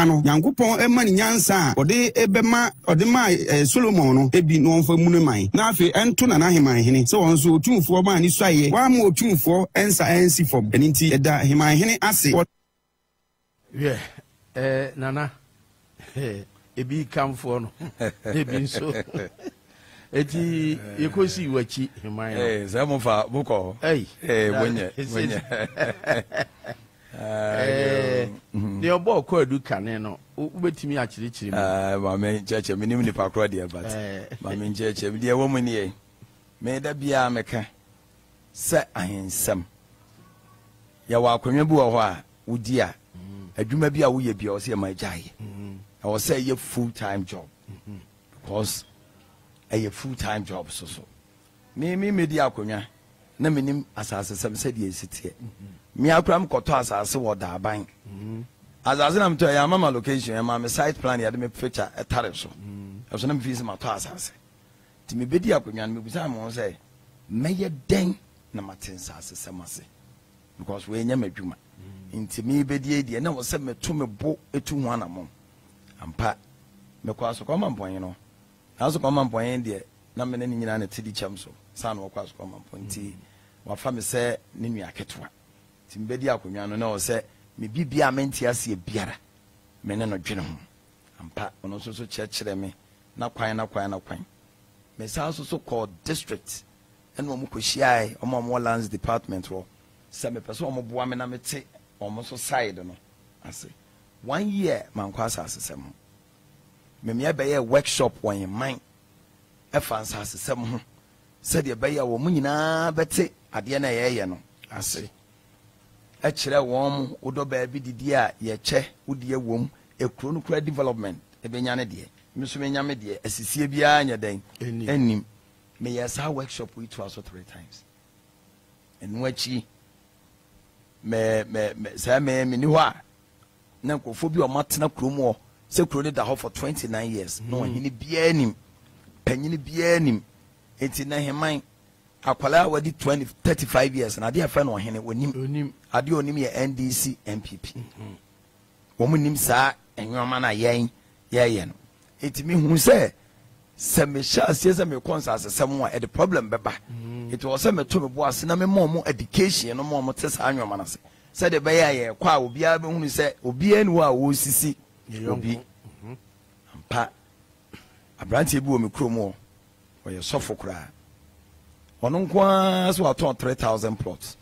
[SPEAKER 9] no nyankopon ema ni nyansa ode ebema ode ma Solomon no ebi no onfa munu man na afi ento na Hemanhene se won so otumfo ma ni suaye wa ma otumfo ensi fom enti eda Hemanhene ase
[SPEAKER 2] nana ebi kamfo no ebi nso eti yekosi wachi Heman
[SPEAKER 1] zamufa buko
[SPEAKER 2] bonye ne obo ko adu kane no ubetimi akirichiri
[SPEAKER 1] ma me cheche minim ni pakro de but ma me cheche de wo mu ne me da bia meka se ahensam ya wa akonwa bi wo ho a wudi a adwuma bi a wo ye bia o se ma gyae I was say a full-time job because a full-time job so me media akonwa na menim asase sem se de esitie me akram koto asase wo da ban asase na mto ya mama location ya mama site plan ya de me picture a tariff so so na me fi se ma to asase ti me bedi akonwa me busa mo say meye den na matensa asase sem ase because we nya madwuma nti me bedi e na wo se me to me bo etu ho anamon ampa me kwa so kwa mampon no na so kwa mampon de na me ne nyina na tidi cham so sa na kwa so kwa mampon nti wa fa me se ne nua ketwa nti me bedi akonwa no na wo se me bibia me ntia se biara me ne no dwene ho ampa ono so kyerkyere me na kwan me sa so called district and mo kohia mo lands department ro se me pese mo boa me na me te mo so side no ase 1 year man kwasa asesem me me be workshop won man e fansa asesem ho se de be wo mu nyina bete ade na ye no ase e kire won odo ba bi didi a ye che wodi ewom ekro no kura development e be nya ne de me so me nya me de asisie bia nya den enim me yes ha workshop we to also 3 times en wachi me say me ni ho a na nkofo bi o matena krom o se kro ne da ho for 29 years no hini bia anim panyini bia anim enti na heman akwala wadi 35 years na de afa no hene onim ade onim ye NDC MPP wo munim saa enwoma na yen no enti mi hu se me sha se me conscience asem a the problem beba it was se me to me bo ase na me mo education no mo tesa anwoma na se de be ya kwa obi a be hunu se obi anu a wo sisi obi ampa abranti bi wo me krom o ye sofo kra ono nkwa so aton 3000 plots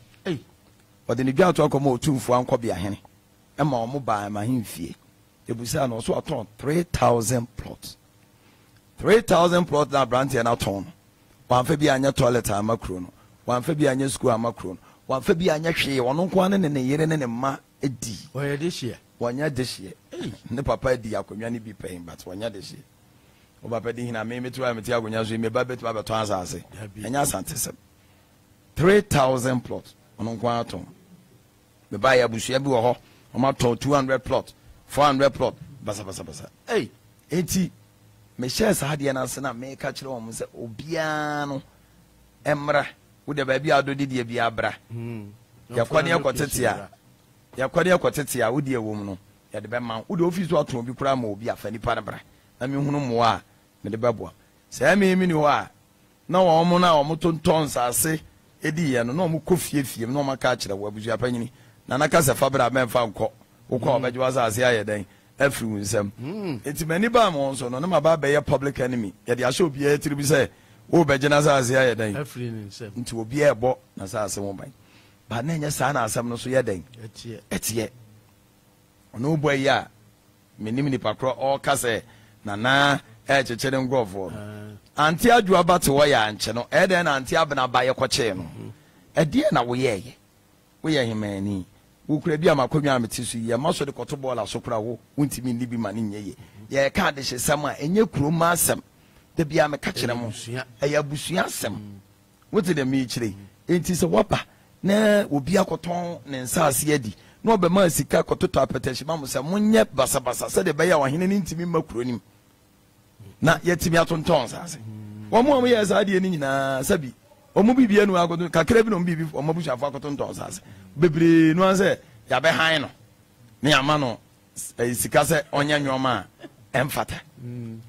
[SPEAKER 1] ode ni gwa to akomo otumfu anko bia hene e ma omo ba ma hemfie ebusa no so aton 3000 plots 3000 plots na branch na ton wan fa bi anya toilet amakro no wan fa bi anya school amakro no wan fa bi anya hwe wono nko ne ne yere ne ne ma edi
[SPEAKER 2] oye de hye
[SPEAKER 1] wanya de hye ne papa edi akonwa ne bi pen but wanya de hye o ba pedi hina me metu ameti akonwa so me ba betu ba beto asase anya santesem 3000 plots wono nko aton me ba ya busu ya bi wo ho o ma ton 200 plots 400 plots basa eti me share sa hade na se na me ka kire wo se obia no emra wo de ba bia do didi bia bra ya kwani akotetia wo de ewom no ya de be man wo de office wo aton bi kura ma obi afa ni pa bra na me hunu mo a me de beboa se me ni ho a na wo mo na wo mo tonton sase edi ye no na wo kofie no ma ka kire wo abuju apanyini na na ka se fa bra me fa nko wo ko obeje wa sase aye den afri unsem enti mani ba mo so no na ma ba be ye public enemy ye de asho obi e tiri bi se wo beje na sase aye den
[SPEAKER 2] afri nsem
[SPEAKER 1] nti obi e bo na sase mo ban ba na nya sa na asem no so ye den etie ono bo ya menim ni pakro o ka se na e chechere ngofo anti adu abate wo ya anche no e den na anti abena ba ye koche no e de na wo ye Hemanhene wo kura bi amakonwa ametisu ye maso de koto ball asokura wo untimi ni bi mane nyeye ye ka de hyesam a enye kuroma asem de bia me ka kire mo eya busua asem wote de mi kire enti se wopa na obi akoton ne nsase adi na obema sika kototo apetashi ma mo se monye basabasa se de be ya wahene ni ntimi makronim na yetimi atonton sase wo mo ye saade ni nyina sabi omo bibia nu agodo kakra bi no bibi omo busha fa akotonton sase bebre no anse ya be han no ne ama no sika se onya nwoma emfata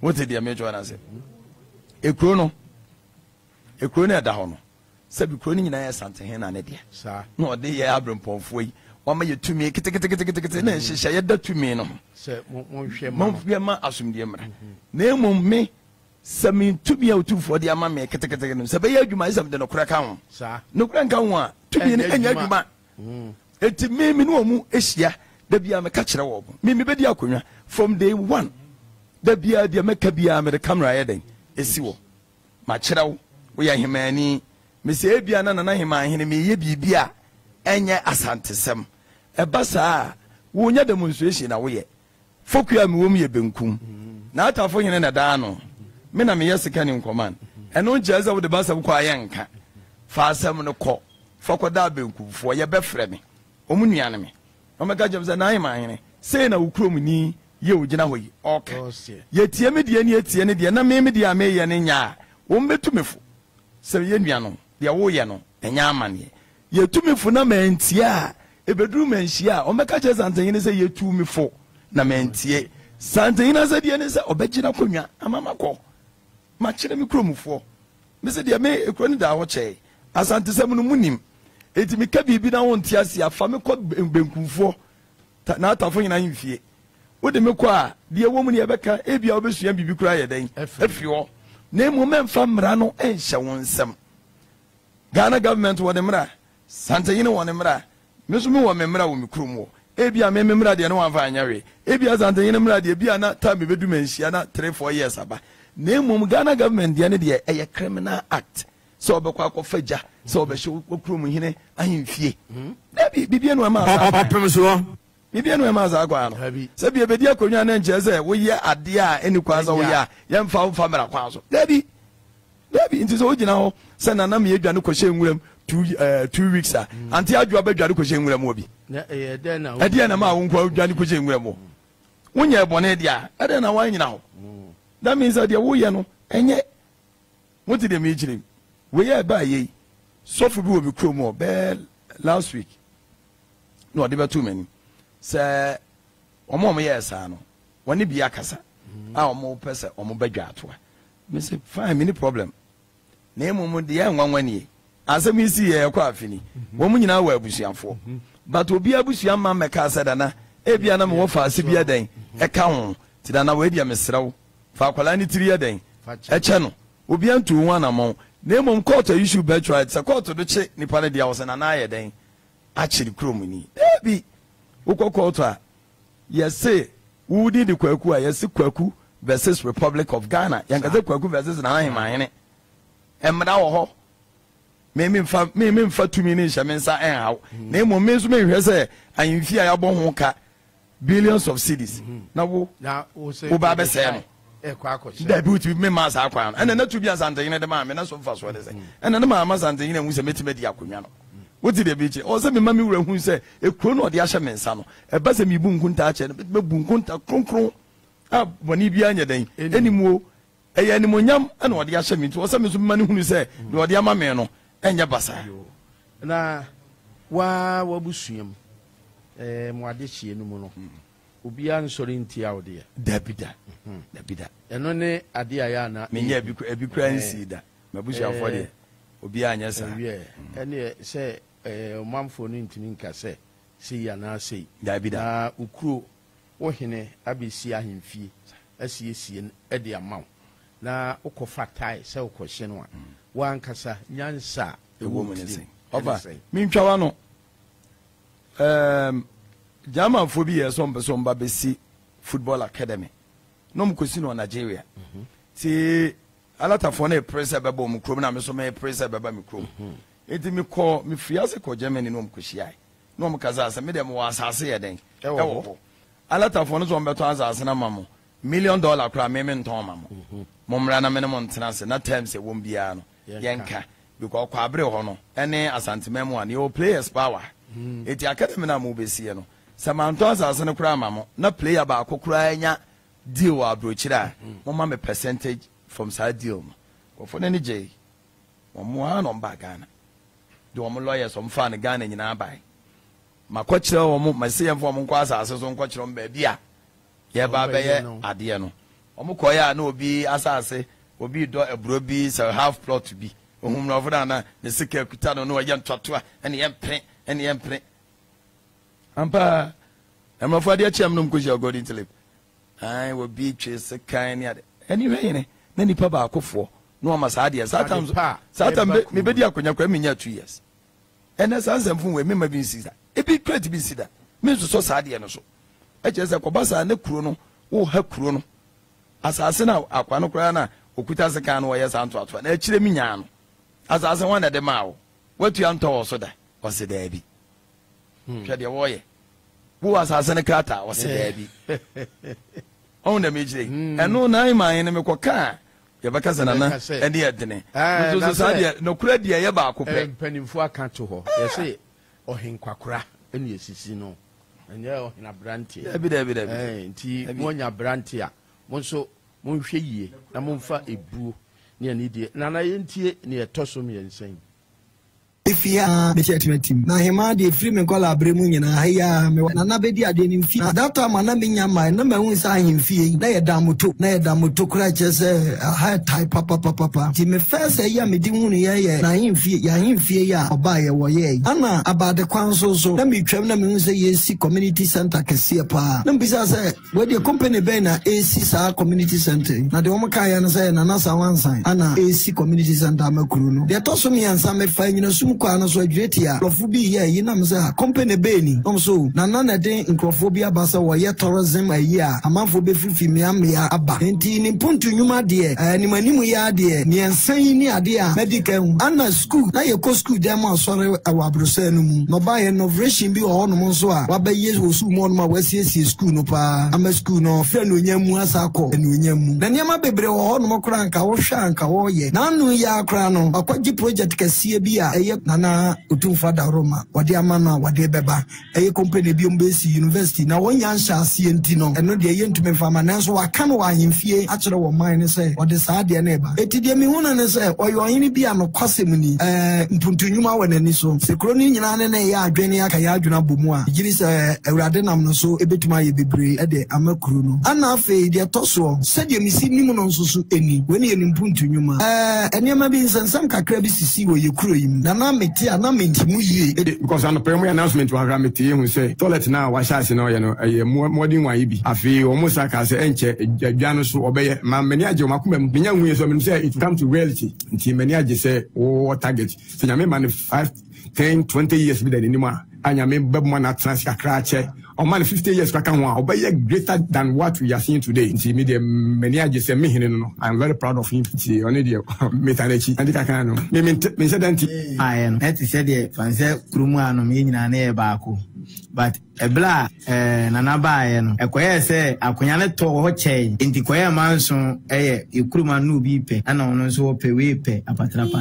[SPEAKER 1] wote de me joina se ekro no eda ho no sabi kro ni nyina ya sante hen na ne de sa no de ye abrempomfo yi o ma ye tumi kete na hihye ye da tumi no
[SPEAKER 2] se mo hwe
[SPEAKER 1] ma asumdie mra na emom me sami tumi utufo de ama me kete no se be ye adwuma isam de no kura ka ho sa no kura nka ho a tumi ni enya adwuma eti me no mu ehia da bia me ka kire wo me bedi akonwa from day one da bia dia meka bia me the camera yeden esi wo ma kire wo ya Hemanhene me se bia na Hemanhene me ye bibia enye asantesem eba saa wo nya demonstration na wo ye fokua me wo mu ye benkum na atafo hene na da no me na me yesika ni command eno njaza wo de basa wo kwa yenka fa asem no ko fokoda benkufo ye befre me omunuane me omega jemza na Hemanhene sei na ukrom ni ye ogina hoyi okay ye tie me die ni etie ne die na me die ame ye ne nya wo mbetumefo se ye nuano de wo ye no enya amane ye tumefo na mantie a ebeduru manhia omega je Santanhene se ye tumefo na mantie Santanhene se die ne se obegina konwa amamakọ ma kire me kromfo me se die me ekroni da wo che asantesem no munim eti me ka bibi na won tiase afa me kọ benkumfo na atafo nyina himfie wo de me kọ a de wo mu ne ebeka ebia obesua bibi kura ye den afio na mu memfa mra no enhye won nsem Ghana government wo de mra Santanhene wo ne mra me so me wo me mra wo me krom wo ebia me mra de no wanfa anyawe ebia Santanhene mra de bia na ta me bedu manhia na 3-4 years aba na mu Ghana government de ne de eye criminal act so obekwa akofagya so obehye okrom hine ahimfie na bibia no ma
[SPEAKER 3] papa
[SPEAKER 1] bibia no ma za kwa no se bia bedi akonwa na nche se wo ye ade a eni kwa za wo ya ye mfa wo famera kwa so dabi nti so ogina ho se na na me adwane ko hye nwuram 2 weeks a anti adwa ba adwane ko hye nwuram obi
[SPEAKER 2] na de na
[SPEAKER 1] ade na ma wo nkwa adwane ko hye nwuram wonya ebone dia ade na wan nyina ho that means that wo ye no enye woti de me gire we ye ba ye so fu bi wo bi krom o be last week no de ba too many se omo yes no woni bia kasa a omo pese omo badwa atoa me say fine me problem na emu de ya nwanwani asem isi ye kwa afini wo mu nyina wa abusuafo but obi abusua ma meka sada na e bia na me wo fa ase bia den e ka ho ti da na we bia mesrew fa kwala ni tiri ya den e che no obi antu nwa na mo na emu court issue betrayed se court do che nipa ne dia wo se na na ye den a chiri krom ni e bi ukokoto a yese wudi di kwaku a yese kwaku versus Republic of Ghana yankaze kwaku versus na Hemanhene emra wo ho me mfa tumi ni nhamensa enhaw na emo me so me hwe se ahimfi a yabo ho ka billions of cedis na wo ba be se no da bi uti me ma sa akwa no ena na tu bi Santanhene de ma me na so fa so de se ena na ma Santanhene mu se metime di akonwa no woti de biche o se me mami wura hu se ekro no de ahye mensa no e ba se mi bu nkunta ache no be bu nkunta kronkron a boni bia anya den enimuo eye animonyam ana o de ahye mi to o se me so mani hunu se de o de ama me no enya basa
[SPEAKER 2] na wa busuam mo ade chie no mu no obi an sori ntia o de
[SPEAKER 1] dabida
[SPEAKER 2] eno ne ade aya na
[SPEAKER 1] me nya bi kura nsi da mabusuafo de obi anya sa
[SPEAKER 2] ene se omamfo no ntini nka se ya na sei
[SPEAKER 1] dabida
[SPEAKER 2] na ukuro wo hene abesi ahemfie asiesie ede amaw na ukofa tai se ukohye no a wankasa nyansa
[SPEAKER 1] ewo mu nese oba mintwa no jama fo bi yeso mbesomba besi football academy no mkosi no Nigeria ti alatafo na pressure beba mu krom na me so me pressure beba me krom enti me ko me fiase ko Germany no mkohia no mkaza asa me dem wasase ye den ewo alatafo no so mbeto asase na mamo $1 million kra me nton mamo momra na me no ntena se na terms e won bia no yenka because kwa abre ho no ene asantememu an your players power enti academy na mo besie no samanto asase no kra mamo na player ba akokura anya deal abrochira mama me percentage from side deal for any J mo an ba Ghana do mo lawyers on fan Ghana nyina bai makwachira wo mo masiyem fo mo kwa asase so nkwachira mo ba bia ye ba be ye ade no omo koya na obi asase obi do ebro bi so half plot bi ohum no fo na ne sika kuta no no ye ntotoa ene ye mpre ampa amafo ade achiam no mkoji agodi ntele ai obi twe sika ni ade anyway ne na nipa ba akofo no amasa ade satam me bedi akonya kwa menya 2 years ene sansem fun we mema bi nsida ebi crate bi nsida means so sad no so e je se ko basa na kuro no wo ha kuro no asase na akwa no kura na okuta se kan no ye santo ato na akire mi nya no asase wan na de ma wo watu ya nto so da o se da bi hwe de wo ye wo asase ne krata o se da bi on na mejire eno na iman ne me koka ye baka sana na ene yedene so sadia no kura dia ye ba akopɛ
[SPEAKER 2] mpanimfo aka to ho ye se ohenkwakora ene esisi no enye ohena branti
[SPEAKER 1] ebi
[SPEAKER 2] nti monya branti a monso monhwɛ yie na momfa ebuo ne ani die nana yentie ne etosom yensen
[SPEAKER 10] Ifia be team na hema de free me call abremu nyina haya me na be di ade ni mfi that time na me nyama na me hu sa ahemfie na ye damoto kura chese ha type papa ti me first ya me di hu ne ye na ahemfie ya oba ye wo ye ana abade kwan so na me twam na me hu se ye si community center kese pa na mbisa se we the company be na AC sa community center na de omo kan ya no se na na sa wansan ana AC community center makuru no de to so me ansa me fa nyina sum kwa no so adweti a lofo bi ye yi nam se company be ni so na den nkrofo bi abasa wo ye tourism ayi a amanfo be fifi mea aba enti ni puntu nyuma de ni manimu ya de ni ensan ni ade a medical ana school na ye ko school dem asore awabrose no mu no ba ye innovation bi o no mo so a wa ba ye wo su mo no ma wasiesie school no pa ama school no fe no nyamu asako no nyamu na niam bebre wo no mo kra nka wo hwa nka wo ye na anu ya kra no akwaji project kasie bi a eye nana utumfa da Roma wade amana wade beba eye company bi ombesi university na wonya nhyɛ asie nti no eno de ye ntume fama nanso waka no ahemfie akyere wo man ne sɛ wade saa de na eba eti de me huna ne sɛ oyo ɔhene bi ano kwasem ni mpuntunwuma wɔ n'ani so sekro ni nyina ne na ye adwene aka ya adwena bomu a giri sɛ awurade nam no so ebetuma ye bebre de amakuru no ana afi de toso sɛ de misi nimu no nsusu eni weni ye mpuntunwuma eniema bi nsensam kakra bi sisi wɔ ye kuro yim na meti ana mentimu yie
[SPEAKER 3] because an premier announcement wa meti hu say toilet na wa shaase na ye no modern one bi afi o musa ka say enche adwa no so obeye ma mani age o makoma mu nya hu ye so me say it come to reality nti mani age say o target so nya me man 5 10 20 years bi da ni mu anya me bebma na transfer kra che o man 50 years kaka ho obeye greater than what we are seeing today nti me de mani age say me hene no I'm very proud of him nti oni de metanechi andi kaka no me say danti
[SPEAKER 11] ayen net said the fanse krumu ano me nyina na e baako but ebla nana baaye no ekoye se akonya ne to ho chei nti koye manso eye ekuruma no bi pe ana ono nso wo pe we pe apatrapa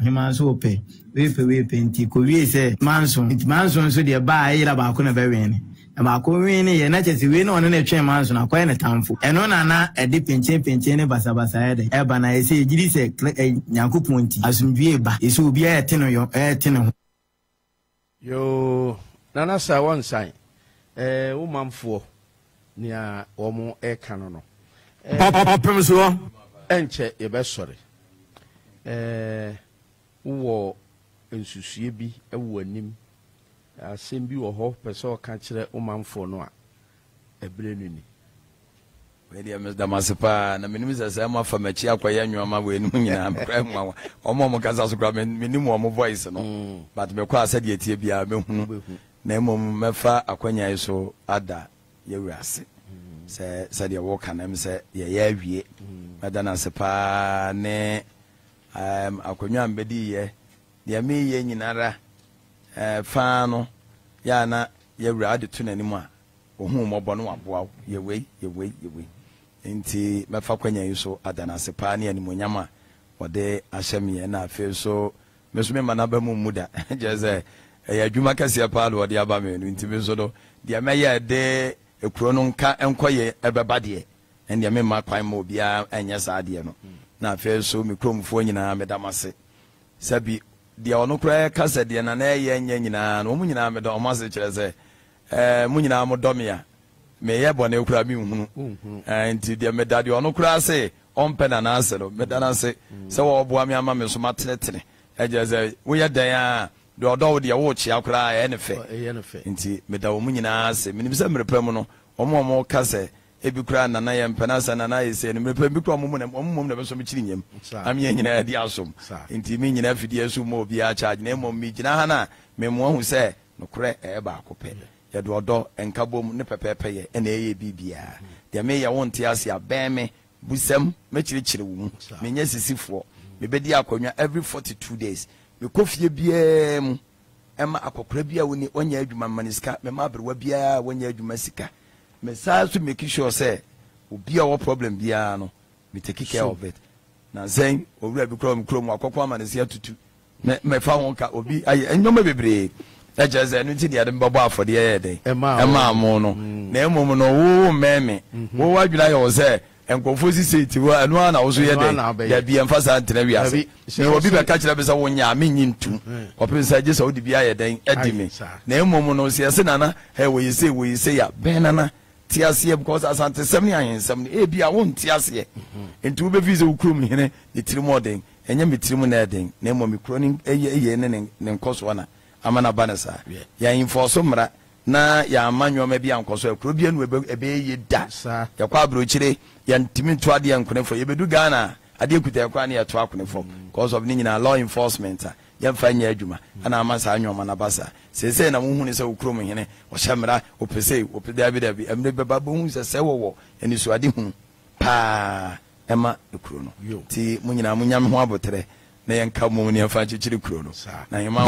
[SPEAKER 11] hema nso wo pe we pe nti ko wie se manso nso de baaye ra baako na bewe ne baako we ne ye na chesi we ne ono na twen manso na koye ne tamfo eno na ede penchen ne basabasa ede eba na ese giri se nyankopon nti asumdue ba ese obi ayete no yo ayete no
[SPEAKER 2] yo nana sa one sign umamfo nia omo ekano no
[SPEAKER 3] pemso
[SPEAKER 2] enche ye be sori wo ensusue bi ewo anim asem bi wo ho pese o ka kire umamfo no a ebre no ni
[SPEAKER 1] we dia mes damasepa na menim sese ma fa machi akwaya nwama we enu nyina mkra mwa omo kasa so kra menim omo voice no but me kwa asa de tie bia me hunu na emom mefa akwanya so ada yewurase se de wo kana me se ye ya awie madana sepa ne akwanya mbedi ye de me ye nyinara fa no ya na yewura de tu nanim a ohun mobo no aboa yewe nti mefa kwanya so adana sepa ne animonyama wode ahyemye na afi so mesume manaba mu muda jeze adwuma kase pa lo de aba me nti me so do de meye de ekuro no nka enkoye ebeba de en de me ma kwan ma obia enya sa de no na afi so me kromfo nyina me damase sabi de ono kura kase de na ye nya nyina no mu nyina me do o mase kire se mu nyina mo domia me ye bone kura mi hunu nti de me dade ono kura se ompe na na se no me dana se wo boa me ama me so matetere ejeze wo ye dan a de odo de wo chia kura e ne fe nti me da wo mu nyina se me nimse mrepem no omo kase ebi kura na na ye mpena sa na na ye se ne mrepem bi kura omo na be so me chiri nyam am ye nyina di asom nti me nyina fidie so mo obi a charge na mo mi gina ha na me mo hu se no kura e ba akopɛ ye do odo enkabom ne pepepe ye na eye bibia de me ye wonte ase aben me busam me chirichiri wo me nya sisifo me bedi akonwa every 42 days me kofie bia mu ema akokora bia woni onya adwuma maniska me ma brewa bia wonya adwuma sika me sa so make sure say obi a wo problem bia no me take care of it na zen owura bi krom akokwa amanisia tutu me fa won ka obi enyoma bebre eje no nti dia de mbabo afode ye den ema mo no na emom no wo meme wo wadwira ye wo say enkofo siseti wo anu ana wo so ye den ya bi emfasa ntena wi ase me obi be ka kire be say wo nya amenyi ntu open say je say wo di bia ye den edime na emom no se yese nana he wo yese ya benana tiase because asante 70 ahensam e bia wo ntiase nti wo be visa ukrum hene ne tirimodен enye metirimu na eden na emom kronin eye ne nkoso na amana banasa ya enforce mra na ya amanyo ma bia nkoso akro bia no ebe ye da ya kwa abrochire ya ntimi to ade yankonefo ye bedu Ghana ade kuta ya kwa na ya to akonefo because of nyina law enforcement ya fanya adwuma ana amasa anyo na basa sese na muhu ne se ukrom hene o hyamra opese opede abidabi emre beba bo se wo eni so ade hu pa ema ekro no ti munyina munyam ho abotre na yanka mo ne afa chichiri kro no na yema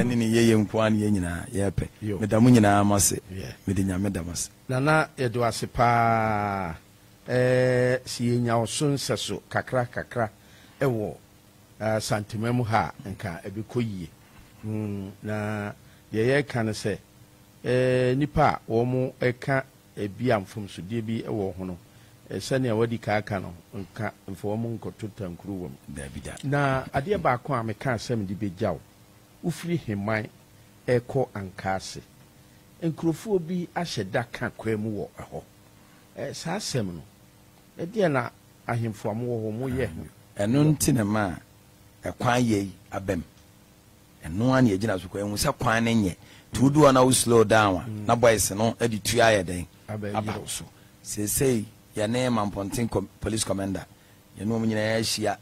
[SPEAKER 1] eni ni yeye nko an ye nyina ye pe meda munyina amase mede nyame damase
[SPEAKER 2] nana edo ase pa si enya osonseso kakra ewo santimemu ha nka ebikoyie na ye kan se nipa wo mu eka ebia mfomsodie bi ewo ho no sani awadi ka aka no nka mfo mu nkoto tankuru wom
[SPEAKER 1] dabida
[SPEAKER 2] na ade ba ko ameka asem di bejaw ufiri heman eko ankase nkrofo bi ahyeda ka kwemu wo ho sa asem no ede na ahemfo am wo ho mo ye
[SPEAKER 1] eno ntine ma ekwan ye abem eno an ye gina so kwa enwu se kwan ne nye tudu na wo slow down na boys no edi tu aye den aba so say ya ne Mampontin police commander ye no nyina ya hia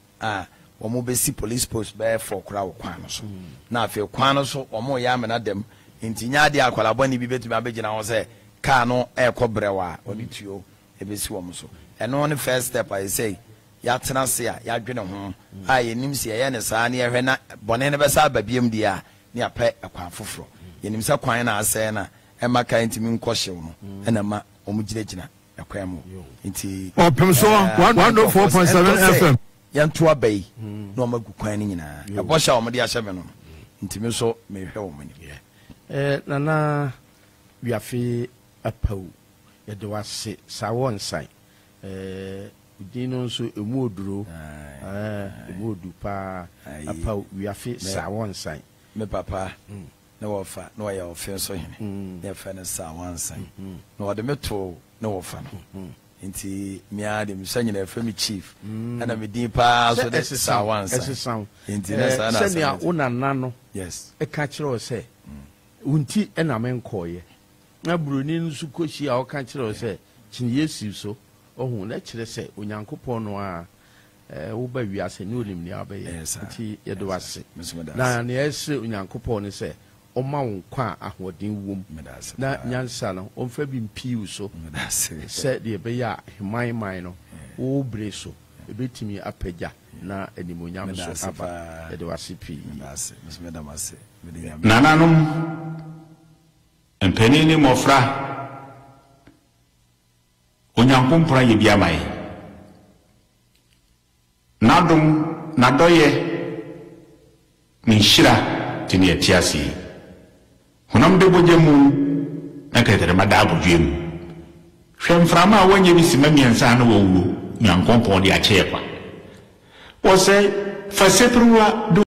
[SPEAKER 1] wo mo besi police post be for kura wo kwan no so na afi kwan no so wo mo ya amena dem nti nya de akwala boni bi betumi abegina wo se car no ekobrewa oni tuo ebesi wo mo so eno ne first step I say ya tena se ya dwene ho yenim se ye ne saa ne hwe na bone ne besa babiem dia ne apɛ akwan foforo yenim se kwan na asɛ na ema kan ntimi nkɔhyew no ɛna ma omugiregyina akwan mu nti
[SPEAKER 3] opemso 104.7 FM
[SPEAKER 1] yanto abai na omagu kwan ne nyina ɛbɔhya omde ahyɛ me no ntimi so mehwɛ wo mani
[SPEAKER 2] nana wiafe apau yɛde wase sawo nsan dino so emu oduro emu odu pa apa wiafe sawo nsan
[SPEAKER 1] me papa na wofa na ya ofe so hene na fa na sawo nsan na wode meto na wofa no nti mia de msanya na fa mi chief ana me din pa so de sawo nsan nti na sa na
[SPEAKER 2] senia unana no
[SPEAKER 1] yes
[SPEAKER 2] e ka kire o se unti e na men koye na broni nsu koshi a o ka kire o se chin yesu so ohun na kire se onyankopon no a wo ba wiase ni olim ni abaye nti ye do wase na na ese onyankopon ne se o ma won kwa ahodin wom na nyansa no o mfa bi mpiu so se de be ya heman no wo bre so ebetimi apagya na animonyam so aba ye do wase pi
[SPEAKER 12] nananom empenini mofra onyankompra ye bia mai nadum nadoye ni shira tini etiasi honam de bojemu nakatere madabodwem hwemframa wanye bisima miensa na wo nyankompon de achepa wo se fasepruwa